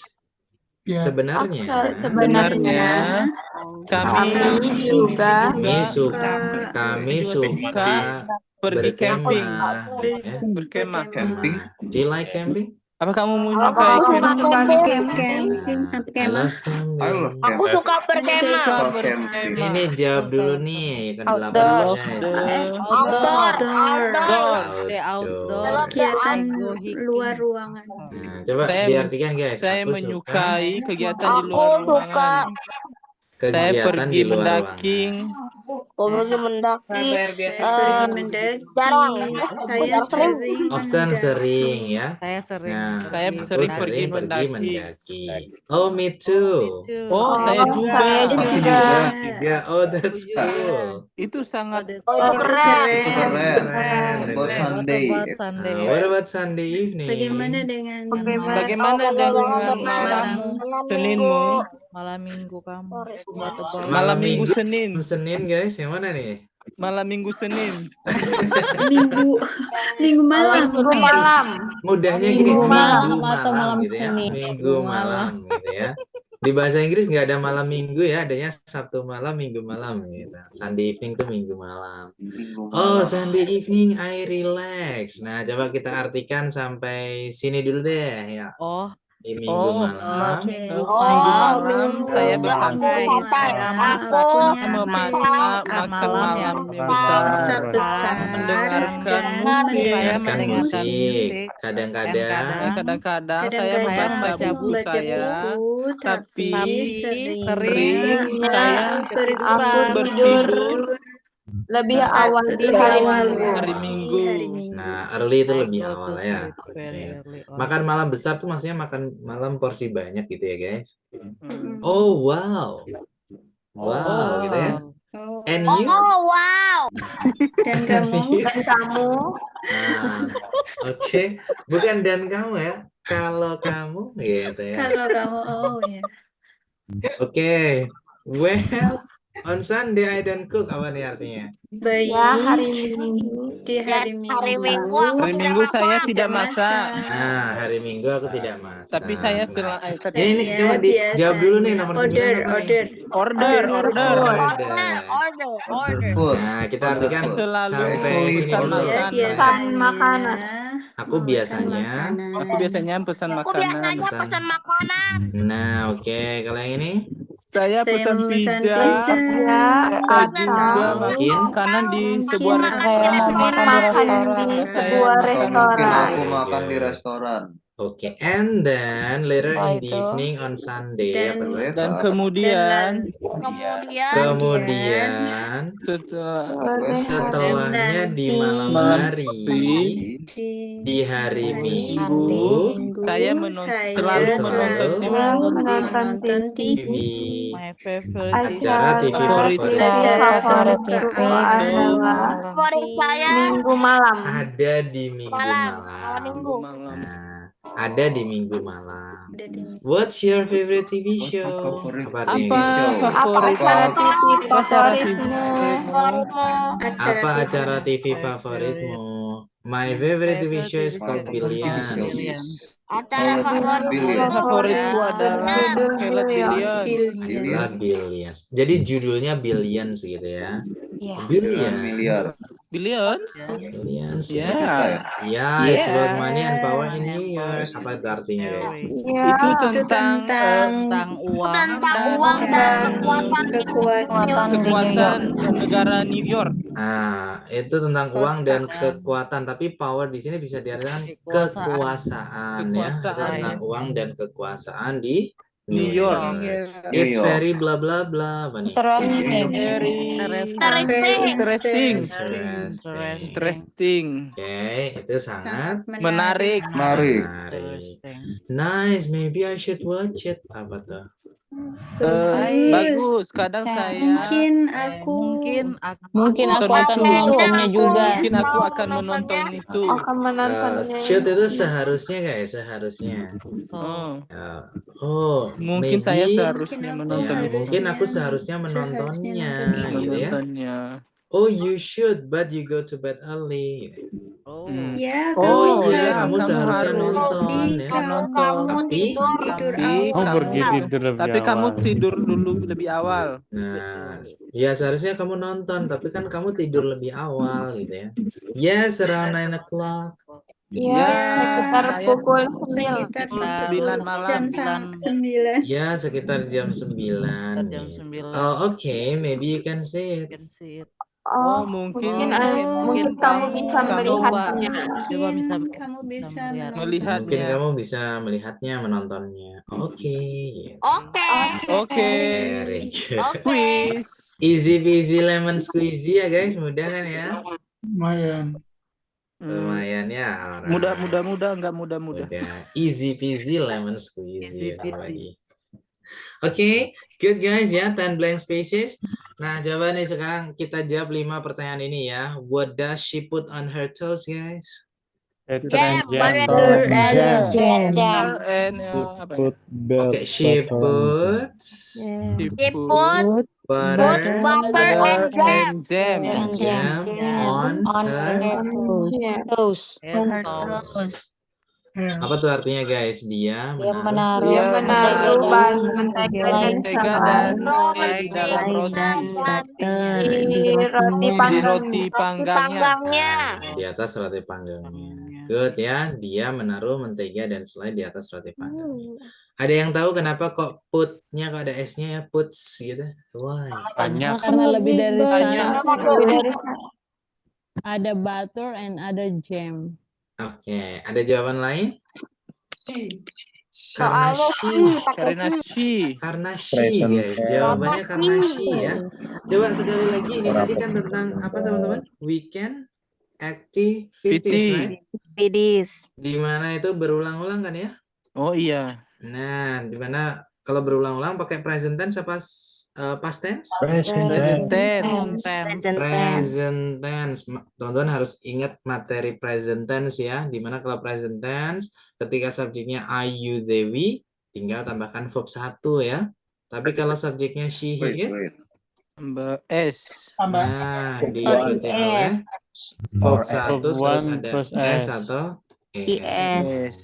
Ya. sebenarnya Sebenarnya kami suka pergi camping. berkemah. Berkemah. Do you like camping? Apa kamu menyukai camping? I love camping. Aku suka berkemah. Ini jawab dulu nih kan Outdoor. Outdoor. Kegiatan luar ruangan. Nah, coba Saya- diartikan guys. Saya Aku menyukai kegiatan di Aku luar suka ruangan. suka Saya kegiatan pergi di luar mendaking. ruangan. pergi mendaki. Pergi mendaki. Jarang. Saya Sering. sering Often sering ya. Saya sering Nah, Saya aku sering pergi sering pergi mendaki. mendaki. Oh, me too. Oh, saya juga. Saya Aku juga. Juga. Oh, that's cool. Itu sangat Oh, itu keren. Itu keren. Keren. Buat Sunday. What about Sunday evening? Bagaimana dengan Bagaimana dengan malam Seninmu? malam minggu kamu. Malam Minggu Senin. Senin guys, yang mana nih? Malam Minggu Senin. minggu malam? Minggu malam. Mudahnya gini, Minggu malam minggu atau malam malam gitu ya. Senin. Minggu malam gitu ya. Di bahasa Inggris nggak ada malam minggu ya, adanya Sabtu malam, Minggu malam gitu. Sunday evening tuh minggu malam. Oh, Sunday evening I relax. Nah, coba kita artikan sampai sini dulu deh ya. Oh. Di minggu malam. Minggu malam saya bersantai. Aku memasak makan malam yang besar, mendengarkan musik. Kadang-kadang saya membaca buku saya, tapi sering saya bertidur lebih awal di hari Minggu. Nah, early itu lebih awal ya. Oke. Makan malam besar tuh maksudnya makan malam porsi banyak gitu ya, guys. Oh, wow. Wow, gitu ya. And you? Oh, wow. Dan kamu? Dan kamu? Nah, oke. Bukan dan kamu ya. Kalau kamu gitu ya. Kalau kamu, oh ya. Oke. Well, on Sunday I don't cook, apa nih artinya? Ya, hari Minggu. Di hari Minggu. Hari Minggu Hari Minggu saya tidak masak. Nah, hari Minggu aku tidak masak. Tapi saya ini coba dijawab dulu nih nomor 9 apa nih? Order. Nah, kita artikan sampai sini dulu. Pesan makanan. Aku biasanya pesan makanan. Nah, oke. Kalau yang ini? Saya pesan pizza. Atau mungkin makanan di sebuah saya mau makan di sebuah restoran. Aku makan di restoran. Oke, and then later in the evening on Sunday dan kemudian setelahnya di malam hari di hari Minggu saya selalu menonton TV. Acara TV favorit saya Minggu malam. Ada di Minggu malam. Ada di Minggu malam. What's your favorite TV show? Apa acara TV favoritmu? Apa acara TV favoritmu? My favorite TV show is called Billions. Acara favoritku adalah Billions. Jadi judulnya Billions gitu ya. Billions. Yeah, it's about money and power in New York. Apa itu artinya, guys? Itu tentang uang dan kekuatan negara New York. Nah, itu tentang uang dan kekuatan, tapi power di sini bisa diartikan kekuasaan ya. Itu tentang uang dan kekuasaan di New York. It's very blah blah blah. Interesting. Oke, itu sangat menarik. Nice, maybe I should watch it. Apa tuh? Bagus. Kadang saya mungkin aku akan menontonnya juga. Mungkin aku akan menonton itu. Shoot itu seharusnya guys, seharusnya. Mungkin saya seharusnya menonton itu. Mungkin aku seharusnya menontonnya, gitu ya. Oh, you should, but you go to bed early. Ya, kamu seharusnya nonton ya. Tapi kamu tidur dulu lebih awal. Nah, ya seharusnya kamu nonton, tapi kan kamu tidur lebih awal gitu ya. Yes, around 9 o'clock. Ya, sekitar pukul 9 malam. Jam 9. Ya, sekitar jam 9. Oh, okay, maybe you can see it. Oh, mungkin kamu bisa melihatnya. Mungkin kamu bisa melihatnya, menontonnya. Oke. Oke. Very good. Quiz. Easy peasy lemon squeezy ya guys, mudah kan ya? Lumayan. Lumayan ya. Mudah, alright. enggak mudah. Mudah. Easy peasy lemon squeezy lagi. Oke, good guys ya, 10 blank spaces. Nah, coba nih sekarang kita jawab 5 pertanyaan ini ya. What does she put on her toes, guys? Butter and jam. Oke, she puts butter and jam on her Toast. Apa tuh artinya guys? Dia menaruh mentega dan selai di dalam roti panggangnya. di atas roti panggangnya. Good ya, dia menaruh mentega dan selai di atas roti panggangnya. Ada yang tahu kenapa kok put-nya kok ada S-nya ya, puts gitu? Why? Banyak. Karena lebih dari Lebih dari ada butter and ada jam. Oke, ada jawaban lain? Karena she. Karena she guys, jawabannya karena she ya. Coba sekali lagi, ini tadi kan tentang apa teman-teman? Weekend activities, right? Di mana itu berulang-ulang kan ya? Oh iya. Nah, di mana kalau berulang-ulang pakai present tense apa past tense? Present tense. Present tense. Teman-teman harus ingat materi present tense ya. Dimana kalau present tense ketika subjeknya I, you, they, we tinggal tambahkan verb 1 ya. Tapi kalau subjeknya she, he, it S. nah diikuti oleh verb 1 terus ada S atau ES.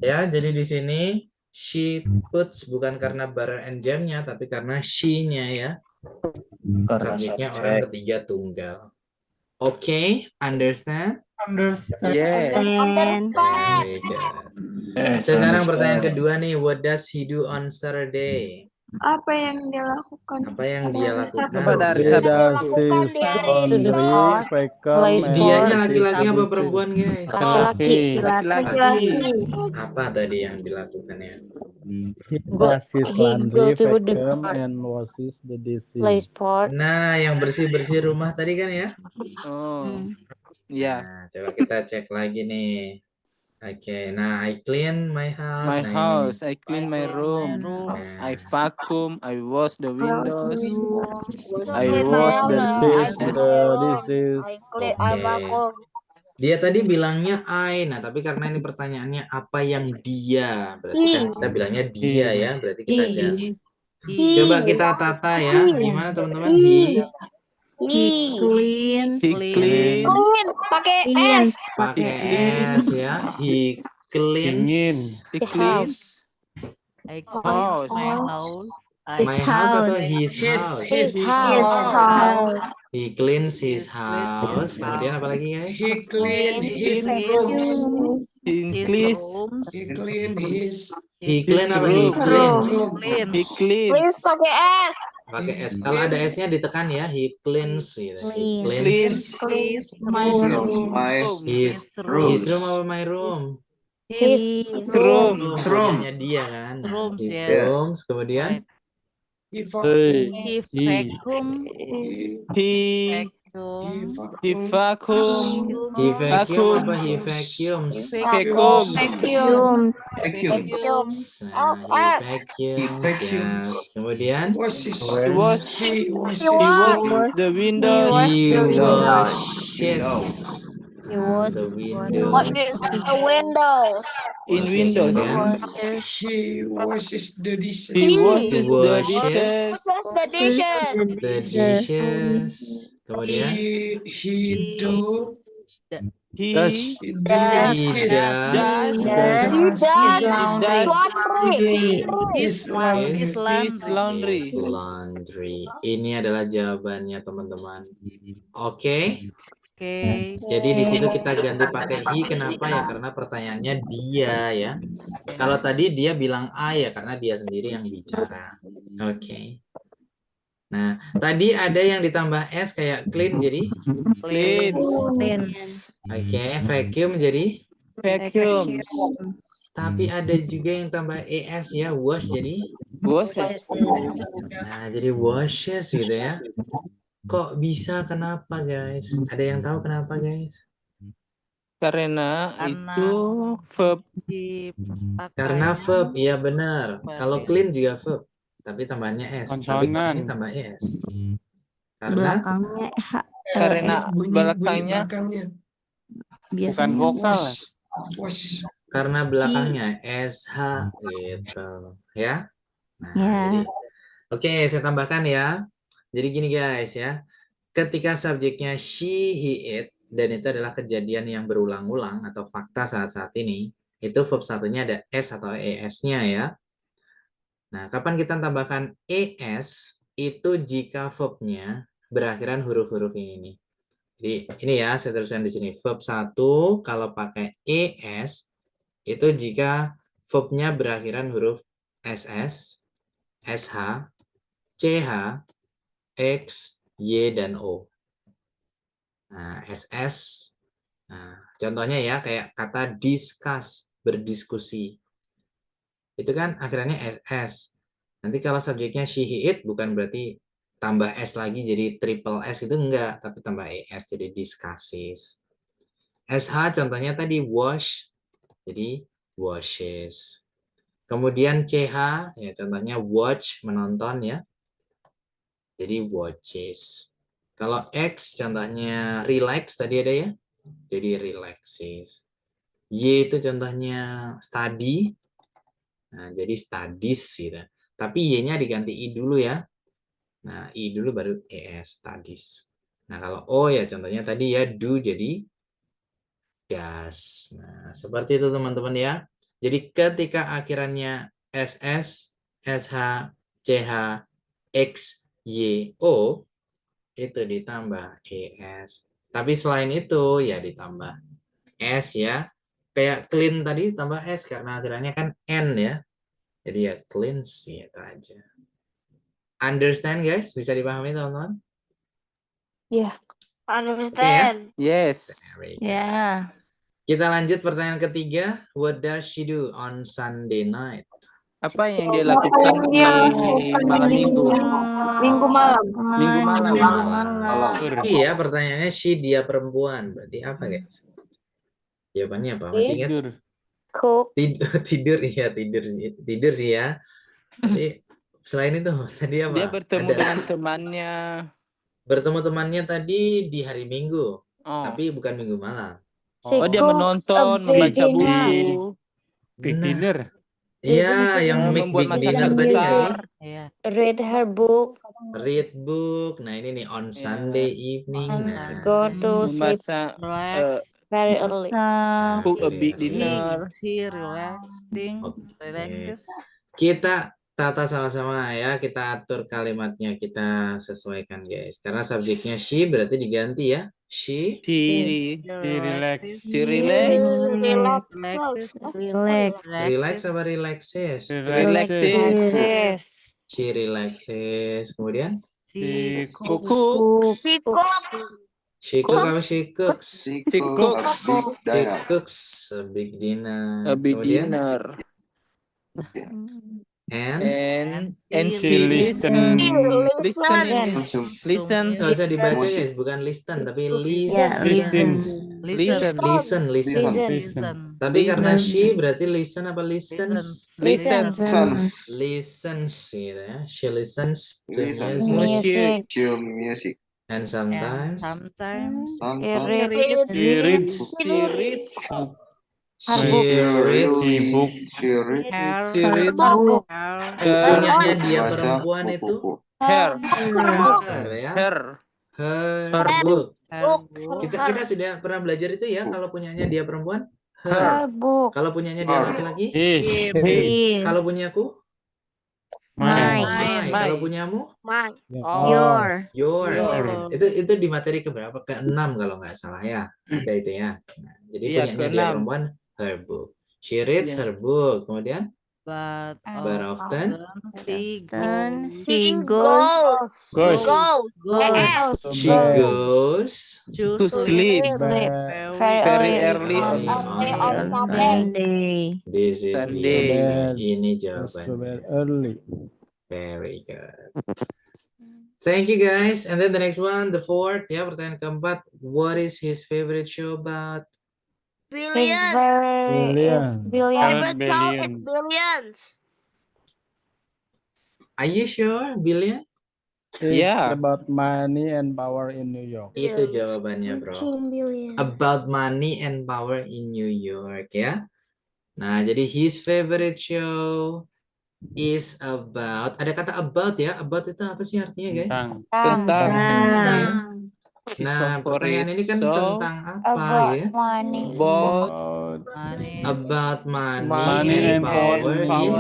Ya, jadi di sini she puts bukan karena butter and jam-nya tapi karena she-nya ya. Subjeknya orang ketiga tunggal. Oke, understand? Yes. Very good. Sekarang pertanyaan kedua nih, what does he do on Saturday? Apa yang dia lakukan? Apa yang dia lakukan? Apa dari Dianya laki-laki apa perempuan guys? Laki-laki. Apa tadi yang dilakukan ya? Does his laundry, vacuum, and washes the dishes. Nah, yang bersih-bersih rumah tadi kan ya? Oh. Iya. Nah, coba kita cek lagi nih. Oke, nah I clean my house. My Nah, house, I clean my room. I vacuum, I wash the windows. I wash the dishes. Oke. Dia tadi bilangnya I, nah tapi karena ini pertanyaannya apa yang dia, berarti kan kita bilangnya dia ya, berarti kita ganti. Coba kita tata ya, gimana teman-teman? He cleans. Pakai S. Pakai S ya. He cleans. I clean my house. My house atau his house? He cleans his house. Kemudian apa lagi guys? He clean his rooms. He clean apa he cleans? He cleans. Pakai S. Pakai S. Kalau ada S-nya ditekan ya. He cleans. Gitu. He cleans. My room. His room apa my room? His room. Roomnya dia kan. Rooms, His yes. rooms. Kemudian He vacuum. He vacuum. he vacuum apa he vacuums? Vacuum. Nah, he vacuums. Ya. Kemudian He wash the windows. he washes the windows. In windows. He washes the dishes. He washes the dishes. The dishes. Kemudian He do He does laundry. Ini adalah jawabannya teman-teman. Oke. Oke. Jadi di situ kita ganti pakai he. Kenapa ya? Karena pertanyaannya dia ya. Kalau tadi dia bilang I ya karena dia sendiri yang bicara. Oke. Nah, tadi ada yang ditambah S kayak clean jadi Cleans. oke, vacuum jadi Vacuum. tapi ada juga yang tambah ES ya, wash jadi Washes. Nah, jadi washes gitu ya. Kok bisa? Kenapa, guys? Ada yang tahu kenapa, guys? Karena itu verb. Karena verb, iya benar. Kalau clean juga verb, tapi tambahnya s. Tapi kalau ini tambah es. Karena Belakangnya Karena Bunyi belakangnya belakangnya. Bukan vokal. Was. karena belakangnya sh gitu, ya. Nah, jadi oke, saya tambahkan ya. Jadi gini guys ya. Ketika subjeknya she, he, it, dan itu adalah kejadian yang berulang-ulang atau fakta saat-saat ini, itu verb satunya ada s atau es-nya ya. Nah, kapan kita tambahkan es? Itu jika verbnya berakhiran huruf-huruf ini nih. Jadi ini ya, saya tuliskan di sini. Verb 1 kalau pakai es, itu jika verbnya berakhiran huruf ss, sh, ch, x, y, dan o. Nah, ss. Nah, contohnya ya kayak kata discuss, berdiskusi. Itu kan akhirnya ss. Nanti kalau subjeknya she, he, it bukan berarti tambah s lagi jadi triple s, itu enggak, tapi tambah es jadi discusses. sh contohnya tadi wash, jadi washes. Kemudian ch ya contohnya watch, menonton ya. Jadi watches. Kalau X contohnya relax tadi ada ya. Jadi relaxes. Y itu contohnya study. Nah, jadi studies gitu. Tapi Y-nya diganti I dulu ya. Nah, I dulu baru ES, studies. Nah, kalau O ya contohnya tadi ya do jadi does. Nah, seperti itu teman-teman ya. Jadi ketika akhirannya SS, SH, CH, X, Y, O itu ditambah ES. Tapi selain itu ya ditambah S ya. Kayak clean tadi tambah S karena akhirannya kan N ya. Jadi ya cleans itu aja. Understand guys? Bisa dipahami teman-teman? Ya. Understand. Yes. Ya. Kita lanjut pertanyaan ketiga. What does she do on Sunday night? Apa yang dia lakukan di malam minggu? Minggu malam. Minggu malam. Iya, pertanyaannya she, dia perempuan. Berarti apa guys? Jawabannya apa? Masih ingat? Cook. Tidur, iya tidur sih ya. Tapi selain itu tadi apa? Dia bertemu dengan temannya. Bertemu temannya tadi di hari Minggu, tapi bukan Minggu malam. Oh, dia menonton, membaca buku. Big dinner. Iya, yang big dinner tadi ya sih. Read her book. Read book. Nah ini nih on Sunday evening. Nah, Go to sleep very early. Cook a big dinner. Relaxes. Kita tata sama-sama ya, kita atur kalimatnya, kita sesuaikan guys. Karena subjeknya she berarti diganti ya. She relax. Relax apa relaxes? Relaxes. She relaxes. Kemudian? She cook apa she cooks? She cooks She cooks a big dinner. A big Kemudian? dinner. And she listen. Listen. Nggak usah dibaca guys, bukan listen tapi listen. Tapi karena she berarti listen apa listens? Listens gitu ya. She listens to music. And sometimes She reads. Punyanya dia perempuan itu Her book. Kita sudah pernah belajar itu ya, kalau punyanya dia perempuan her. Kalau punyanya dia laki-laki kalau punyaku My. Kalau punyamu Your. Itu di materi keberapa? Ke-6 kalau nggak salah ya. Ada itu ya. Nah, jadi punyanya dia perempuan her book. She reads her book. Kemudian But often she She goes. she goes to sleep Very early on Sunday. This is Sunday. ini jawabannya. Early. Very good. Thank you guys. And then the next one, the fourth, ya, pertanyaan keempat. What is his favorite show about? His Billion. favorite show is Billion. Billions. Are you sure, Billion? It's Yeah. about money and power in New York. Itu jawabannya, bro. About money and power in New York, ya. Nah, jadi his favorite show is about, ada kata about ya. About itu apa sih artinya, guys? Tentang. Nah, pertanyaan ini kan tentang apa ya? About About money, Money and and power in New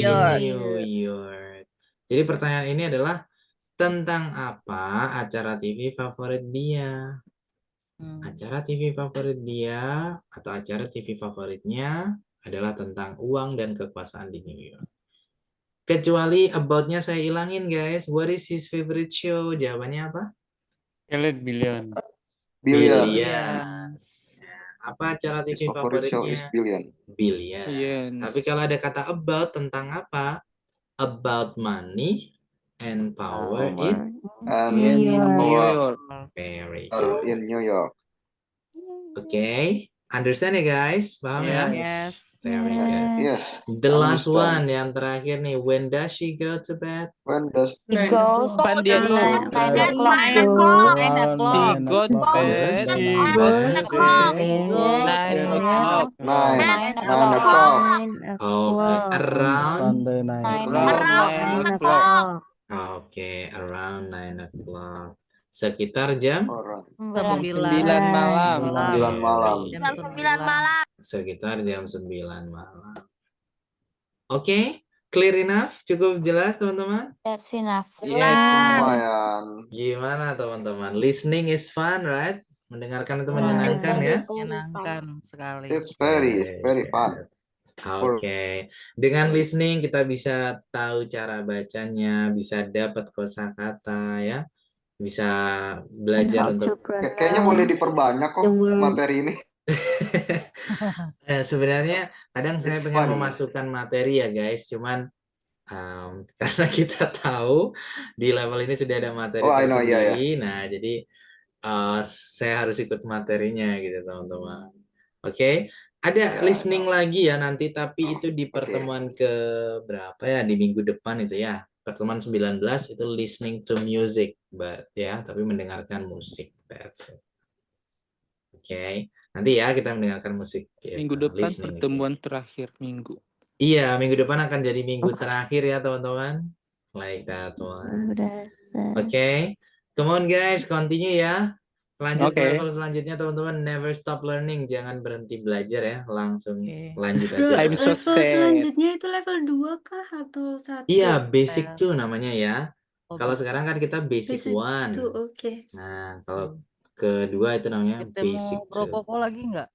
York. New York. Jadi pertanyaan ini adalah tentang apa acara TV favorit dia? Acara TV favorit dia atau acara TV favoritnya adalah tentang uang dan kekuasaan di New York. Kecuali about-nya saya ilangin, guys. What is his favorite show? Jawabannya apa? Billion. Billions. Apa acara TV Favorite show is favoritnya? Billion. Billions. Tapi kalau ada kata about, tentang apa? About money and power in And New York. Very power good. in New York. Okay. Understand ya, guys? Paham ya? Yes. Very good. Yes. The last Understand. one, yang terakhir nih. When does she go to bed? When does He goes Pan dia at go. 9 o'clock. 9 o'clock. 9 He o'clock. go to bed. He Goes goes to to bed. bed. 9 o'clock. 9 9 o'clock. Okay. Around? Sunday night. Around 9 o'clock. Okay. Around 9 o'clock. Sekitar jam? Alright. 9 malam. 9 malam. Jam 9 malam. Sekitar jam 9 malam. Oke. Clear enough? Cukup jelas, teman-teman? That's enough. Yes. Lumayan. Gimana, teman-teman? Listening is fun, right? Mendengarkan itu menyenangkan ya? Menyenangkan sekali. It's very fun. Oke. Dengan listening kita bisa tahu cara bacanya, bisa dapat kosakata ya. Bisa belajar untuk Kayaknya boleh diperbanyak kok materi ini. sebenarnya kadang saya It's pengen funny. memasukkan materi ya guys, cuman karena kita tahu di level ini sudah ada materi Oh, I know, iya, tersendiri, nah jadi saya harus ikut materinya gitu teman-teman. Oke, ada listening lagi ya nanti, tapi itu di pertemuan ke berapa ya, di minggu depan itu ya, pertemuan 19 itu listening to music, ya, tapi mendengarkan musik. That's it. Oke. Nanti ya kita mendengarkan musik. Gitu. Minggu depan Listening pertemuan terakhir minggu. Iya, minggu depan akan jadi minggu terakhir ya teman-teman. Like that one. Oke. Come on guys, continue ya. Lanjut ke level selanjutnya teman-teman. Never stop learning. Jangan berhenti belajar ya. Langsung lanjut aja. I'm so Level sad. selanjutnya itu level 2 kah atau 1? Iya, basic 2 namanya ya. Kalau sekarang kan kita basic 1. Oke. Nah, kalau kedua itu namanya basic 2. Rokoko lagi nggak?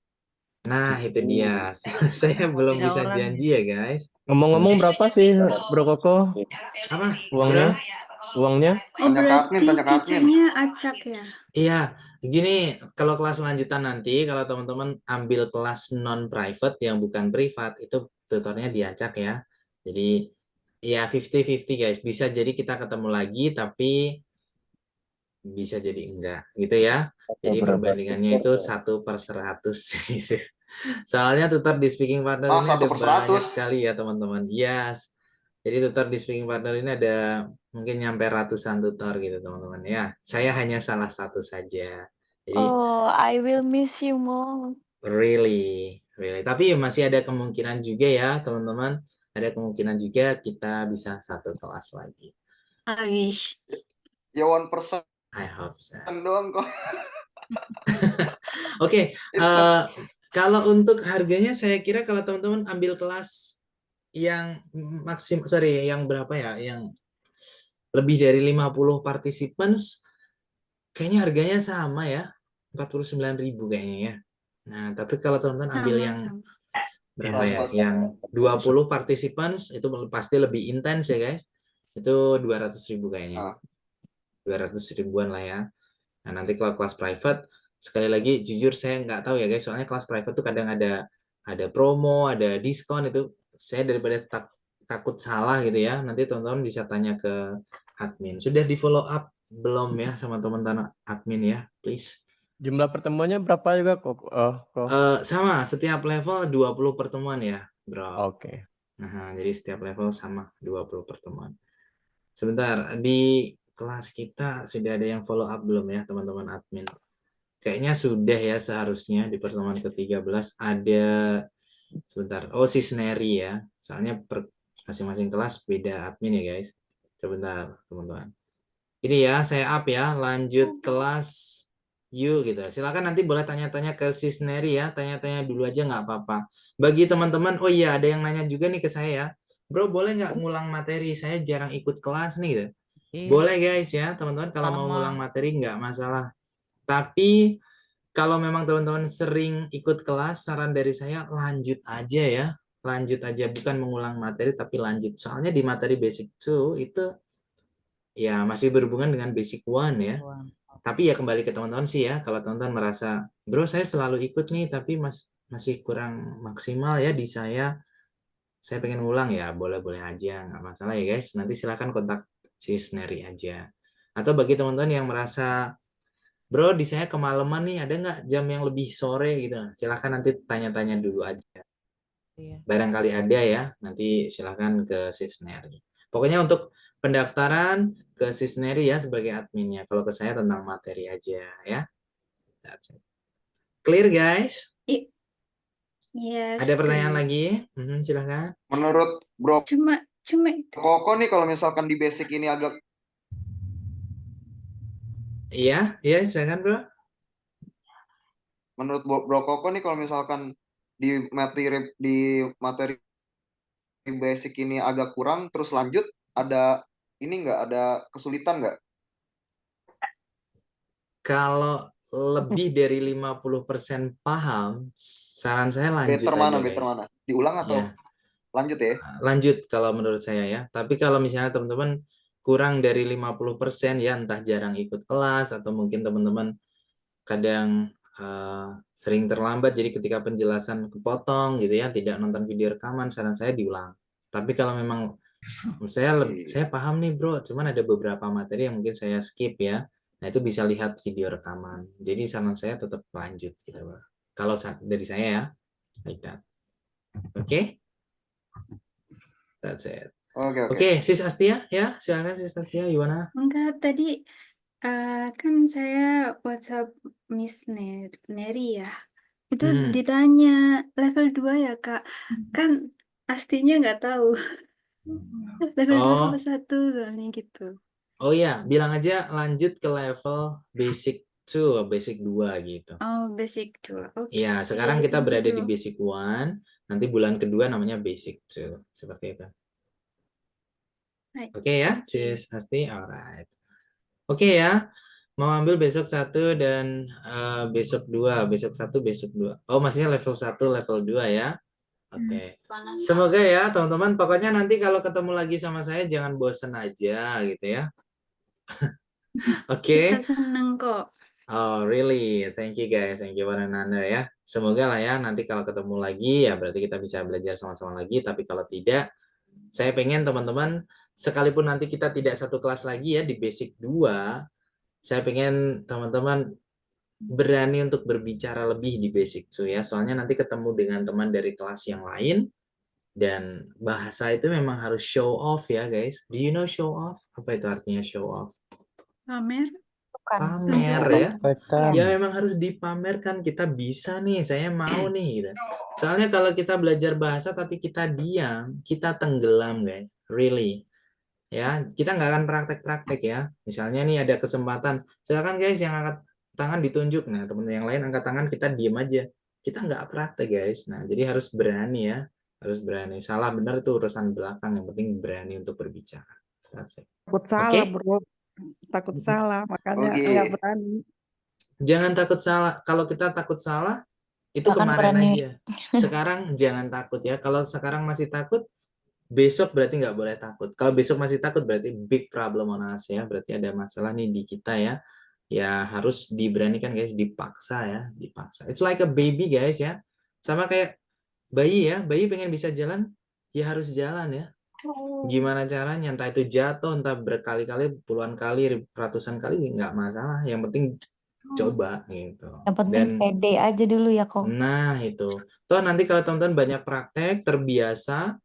Nah, itu dia. Saya belum Beda bisa orang janji ya, guys. Ngomong-ngomong berapa sih Bro Koko Apa? uangnya? Uangnya? Oh, Tanya ke admin, berarti tanya ke admin. teachernya acak ya? Iya, gini, kalau kelas lanjutan nanti, kalau teman-teman ambil kelas non-private yang bukan privat, itu tutornya diacak ya. Jadi, ya 50-50 guys. Bisa jadi kita ketemu lagi, tapi bisa jadi enggak, gitu ya. Jadi perbandingannya itu 1/100 gitu. Soalnya tutor di speaking partner ini ada 1/100. banyak sekali ya teman-teman. Yes. Jadi tutor di speaking partner ini ada mungkin nyampe ratusan tutor gitu teman-teman ya. Saya hanya salah satu saja. Jadi I will miss you more. really. Tapi masih ada kemungkinan juga ya teman-teman. Ada kemungkinan juga kita bisa satu kelas lagi. I wish. Ya 1% I hope so. doang kok. Oke, kalau untuk harganya saya kira kalau teman-teman ambil kelas yang yang berapa ya, yang lebih dari 50 participants, kayaknya harganya sama ya, 49.000 kayaknya ya. Nah, tapi kalau teman-teman ambil yang berapa ya, yang 20 participants itu pasti lebih intens ya guys. Itu 200.000 kayaknya. 200 ribuan lah ya. Nah, nanti kalau kelas private, sekali lagi jujur saya nggak tahu ya guys, soalnya kelas private tuh kadang ada promo, ada diskon, itu saya daripada takut salah gitu ya, nanti teman-teman bisa tanya ke admin. Sudah di follow up belum ya sama teman-teman admin ya, please. Jumlah pertemuannya berapa juga kok? Sama, setiap level 20 pertemuan ya, bro. Oke. Nah, jadi setiap level sama 20 pertemuan. Sebentar, di kelas kita sudah ada yang follow up belum ya, teman-teman admin? Kayaknya sudah ya seharusnya di pertemuan ke-13 ada, sebentar, oh Sisneri ya. Soalnya masing-masing kelas beda admin ya guys. Sebentar, teman-teman. Ini ya, saya up ya, lanjut kelas yuk gitu. Silakan nanti boleh tanya-tanya ke Sisneri ya, tanya-tanya dulu aja nggak apa-apa. Bagi teman-teman, oh iya ada yang nanya juga nih ke saya, bro boleh nggak ngulang materi? Saya jarang ikut kelas nih gitu. Iya. Boleh guys ya, teman-teman kalau mau ngulang materi nggak masalah. Tapi kalau memang teman-teman sering ikut kelas, saran dari saya lanjut aja ya. Lanjut aja, bukan mengulang materi tapi lanjut. Soalnya di materi basic 2 itu ya masih berhubungan dengan basic 1 ya. Tapi ya kembali ke teman-teman sih ya, kalau teman-teman merasa, bro saya selalu ikut nih, tapi masih kurang maksimal ya di saya pengen ngulang ya, boleh-boleh aja, nggak masalah ya guys. Nanti silakan kontak Sisneri aja. Atau bagi teman-teman yang merasa, bro di saya kemalaman nih, ada nggak jam yang lebih sore gitu, silakan nanti tanya-tanya dulu aja. Barangkali ada ya, nanti silakan ke Sisneri. Pokoknya untuk pendaftaran ke Sisneri ya sebagai adminnya. Kalau ke saya tentang materi aja ya. That's it. Clear guys? Yes. Ada pertanyaan lagi? Silakan. Menurut Bro Cuma itu. Koko nih kalau misalkan di basic ini agak Iya, silakan bro. menurut Bro Koko nih kalau misalkan di materi basic ini agak kurang terus lanjut, ada ini nggak, ada kesulitan nggak? Kalau lebih dari 50% paham, saran saya lanjut Better aja mana, guys. better mana? Diulang atau Ya. lanjut ya? Lanjut kalau menurut saya ya. Tapi kalau misalnya teman-teman kurang dari 50% ya, entah jarang ikut kelas atau mungkin teman-teman kadang sering terlambat, jadi ketika penjelasan kepotong gitu ya, tidak nonton video rekaman, saran saya diulang. Tapi kalau memang saya paham nih bro, cuman ada beberapa materi yang mungkin saya skip ya, nah itu bisa lihat video rekaman. Jadi saran saya tetap lanjut gitu bro. Kalau dari saya ya, like that. Oke? That's it. Oke, Sis Astia ya, silakan Sis Astia, gimana? Enggak, tadi kan saya WhatsApp Miss Neri ya. Itu ditanya level 2 ya, Kak. Kan pastinya nggak tahu. Level 2 apa 1 soalnya gitu. Oh ya, bilang aja lanjut ke level basic 2, basic 2 gitu. Oh, basic 2. Oke. Iya, sekarang kita berada di basic 1, nanti bulan kedua namanya basic 2, seperti itu. Oke ya, Sis Asti, alright. Oke ya, mau ambil besok 1 dan besok 2, besok 1, besok 2. Oh, maksudnya level 1, level 2 ya. Oke. Semoga ya teman-teman, pokoknya nanti kalau ketemu lagi sama saya jangan bosen aja gitu ya. Oke. Kita seneng kok. Oh, really? Thank you guys. Thank you one another ya. Semoga lah ya nanti kalau ketemu lagi ya berarti kita bisa belajar sama-sama lagi. Tapi kalau tidak, saya pengen teman-teman sekalipun nanti kita tidak satu kelas lagi ya di basic 2, saya pengen teman-teman berani untuk berbicara lebih di basic 2 ya. Soalnya nanti ketemu dengan teman dari kelas yang lain dan bahasa itu memang harus show off ya guys. Do you know show off? Apa itu artinya show off? Pamer. Pamer ya. Ya memang harus dipamerkan, kita bisa nih, saya mau nih gitu. Soalnya kalau kita belajar bahasa tapi kita diam, kita tenggelam guys, really. Ya, kita nggak akan praktek-praktek ya. Misalnya nih ada kesempatan, silakan guys yang angkat tangan ditunjuk. Nah, teman-teman yang lain angkat tangan, kita diam aja. Kita nggak praktek guys. Nah, jadi harus berani ya. Harus berani. Salah benar itu urusan belakang, yang penting berani untuk berbicara. Takut salah, bro. Takut salah, makanya nggak berani. Jangan takut salah. Kalau kita takut salah, itu kemarin aja. Sekarang jangan takut ya. Kalau sekarang masih takut, besok berarti nggak boleh takut. Kalau besok masih takut berarti big problem on us ya. Berarti ada masalah nih di kita ya. Ya harus diberanikan guys, dipaksa ya, dipaksa. It's like a baby guys ya. Sama kayak bayi ya. Bayi pengen bisa jalan, ya harus jalan ya. Gimana caranya? Entah itu jatuh, entah berkali-kali, puluhan kali, ratusan kali, nggak masalah. Yang penting coba gitu. Yang penting Dan pede aja dulu ya kok. nah itu. Toh nanti kalau teman-teman banyak praktek, terbiasa,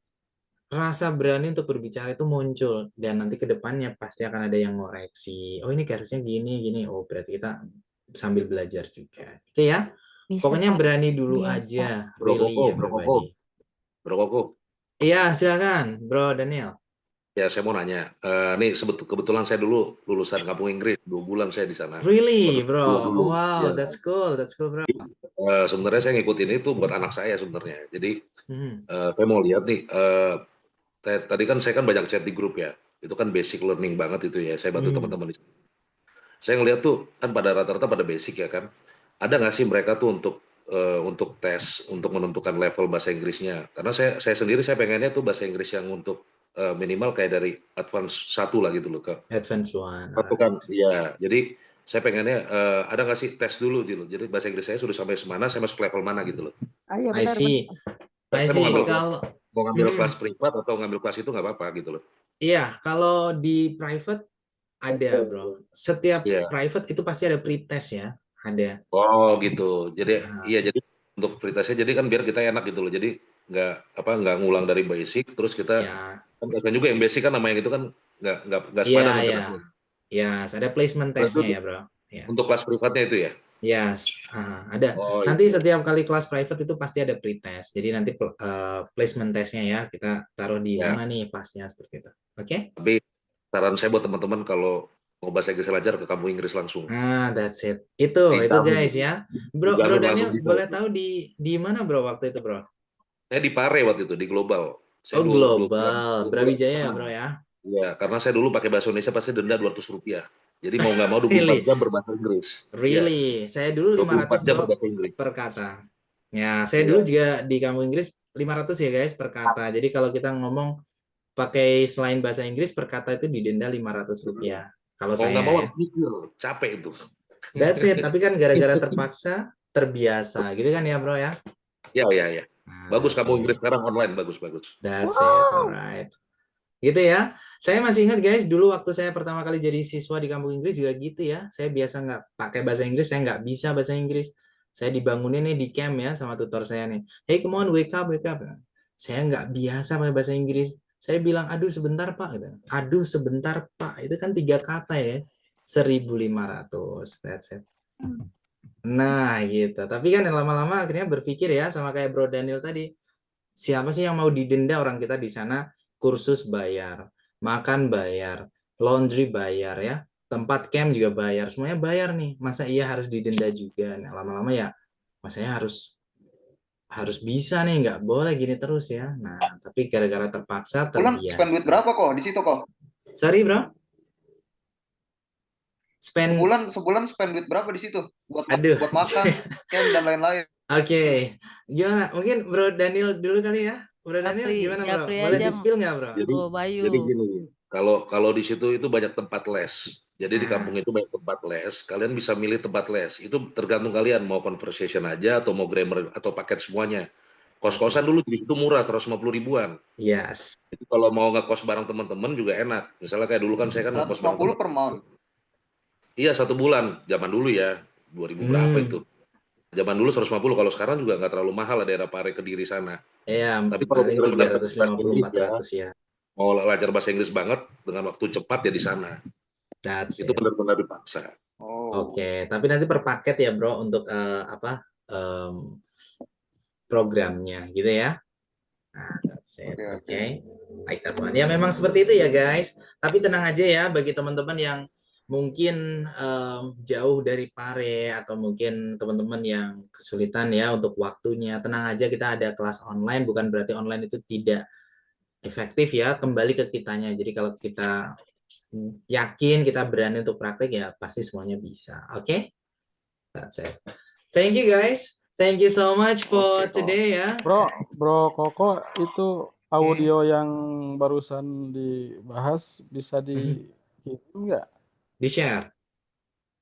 rasa berani untuk berbicara itu muncul. Dan nanti ke depannya pasti akan ada yang ngoreksi. Oh ini harusnya gini, gini. Oh berarti kita sambil belajar juga. Gitu ya. Bisa Pokoknya Kak. berani dulu Biasa. aja. Bro Really Koko, Bro Koko, everybody. Bro Koko. Iya silakan Bro Daniel. Ya, saya mau nanya. Nih kebetulan saya dulu lulusan kampung Inggris, 2 bulan saya di sana. Really Baru bro. dulu. Wow, Ya. that's cool bro. Sebenarnya saya ngikutin itu buat anak saya sebenarnya. Jadi Hmm. saya mau lihat nih. Tadi kan saya kan banyak chat di grup ya. Itu kan basic learning banget itu ya. Saya bantu teman-teman di sana. Saya ngeliat tuh kan pada rata-rata pada basic ya kan. Ada nggak sih mereka tuh untuk tes untuk menentukan level bahasa Inggrisnya? Karena saya sendiri saya pengennya tuh bahasa Inggris yang untuk minimal kayak dari advance 1 lah gitu loh Kak. Advance 1. Satu kan, iya. Jadi saya pengennya ada nggak sih tes dulu gitu. Jadi bahasa Inggris saya sudah sampai mana, saya masuk level mana gitu loh. Iya I benar. see. I Saya see. mau ngambil kelas privat atau ngambil kelas itu nggak apa-apa gitu loh. Iya, kalau di private ada bro. Setiap private itu pasti ada pretest ya. Ada. Oh gitu. Jadi iya jadi untuk pretestnya jadi kan biar kita enak gitu loh. Jadi nggak ngulang dari basic terus kita kan juga yang basic kan nama yang itu kan nggak sepadan Iya, dengan yes, ada placement testnya ya bro. Ya. Untuk kelas privatnya itu ya? Yes, ada. Nanti setiap kali kelas private itu pasti ada pretest. Jadi nanti placement testnya ya kita taruh di mana nih pasnya seperti itu. Oke? Tapi saran saya buat teman-teman kalau mau bahasa Inggris lancar ke kampung Inggris langsung. That's it. Itu guys ya. Bro Daniel boleh tahu di mana bro waktu itu bro? Saya di Pare waktu itu di Global. Saya Global. Brawijaya bro ya. Iya, karena saya dulu pakai bahasa Indonesia pasti denda Rp200. Jadi mau nggak mau 24 jam berbahasa Inggris. Really? Saya dulu 500 jam bro berbahasa Inggris per kata. Ya, saya dulu juga di kampung Inggris 500 ya guys per kata. Jadi kalau kita ngomong pakai selain bahasa Inggris per kata itu didenda Rp500. Kalau saya nggak mau capek itu. That's it. Tapi kan gara-gara terpaksa terbiasa gitu kan ya bro ya. Iya. Bagus kampung Inggris sekarang online bagus. That's it. Alright. Gitu ya. Saya masih ingat guys, dulu waktu saya pertama kali jadi siswa di kampung Inggris juga gitu ya. Saya biasa nggak pakai bahasa Inggris, saya nggak bisa bahasa Inggris. Saya dibangunin nih di camp ya sama tutor saya nih. Hey come on, wake up. Saya nggak biasa pakai bahasa Inggris. Saya bilang, aduh sebentar pak. Aduh sebentar pak. Itu kan 3 kata ya. 1.500. That's it. Nah gitu. Tapi kan lama-lama akhirnya berpikir ya sama kayak Bro Daniel tadi. Siapa sih yang mau didenda? Orang kita di sana kursus bayar, makan bayar, laundry bayar ya, tempat camp juga bayar, semuanya bayar nih. Masa iya harus didenda juga? Nah, lama-lama ya, masanya harus bisa nih, nggak boleh gini terus ya. Nah, tapi gara-gara terpaksa Bulan terbiasa. spend duit berapa kok di situ kok? Sorry bro. Sebulan spend duit berapa di situ buat makan, camp dan lain-lain. Oke. Gimana? Mungkin Bro Daniel dulu kali ya. Bro Daniel gimana bro? Boleh di-spill nggak bro? Jadi gini, kalau di situ itu banyak tempat les. Jadi di kampung itu banyak tempat les. Kalian bisa milih tempat les. Itu tergantung kalian mau conversation aja atau mau grammar atau paket semuanya. Kos-kosan dulu di situ murah 150 ribuan. Yes. Jadi kalau mau ngekos bareng teman-teman juga enak. Misalnya kayak dulu kan saya kan ngekos bareng 150 per month. Iya 1 bulan. Zaman dulu ya 2000 berapa itu. Zaman dulu 150, kalau sekarang juga nggak terlalu mahal lah daerah Pare Kediri sana. Iya, tapi kalau benar-benar 350-400 ya. Mau belajar bahasa Inggris banget dengan waktu cepat ya di sana. Itu benar-benar dipaksa. Oke, tapi nanti per paket ya bro untuk programnya gitu ya. Nah, that's it. Oke. Baik teman. Ya memang seperti itu ya guys. Tapi tenang aja ya bagi teman-teman yang mungkin jauh dari Pare atau mungkin teman-teman yang kesulitan ya untuk waktunya, tenang aja, kita ada kelas online, bukan berarti online itu tidak efektif ya, kembali ke kitanya. Jadi kalau kita yakin, kita berani untuk praktek ya pasti semuanya bisa. Oke? That's it. Thank you guys. Thank you so much for today ya. Bro Koko, itu audio yang barusan dibahas bisa dikirim nggak? Di-share?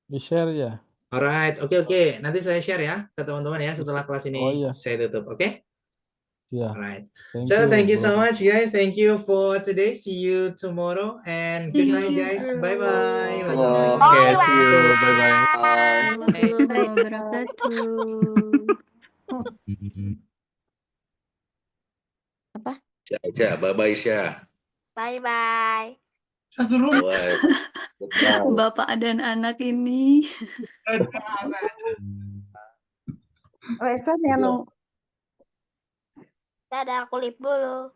Di-share ya. Alright, oke. Nanti saya share ya ke teman-teman ya setelah kelas ini saya tutup, oke? Yeah. Right. Thank So thank you so bro. much, guys. Thank you for today. See you tomorrow and good Thank night, you, guys. bro. Bye-bye. Bye. Okay, see you. Bye bye. Warahmatullahi wabarakatuh. Apa? Syah, bye-bye Syah. Bye-bye. Satu room. Bye. Bapak dan anak ini. Lesan ya no. Dadah, aku lip dulu.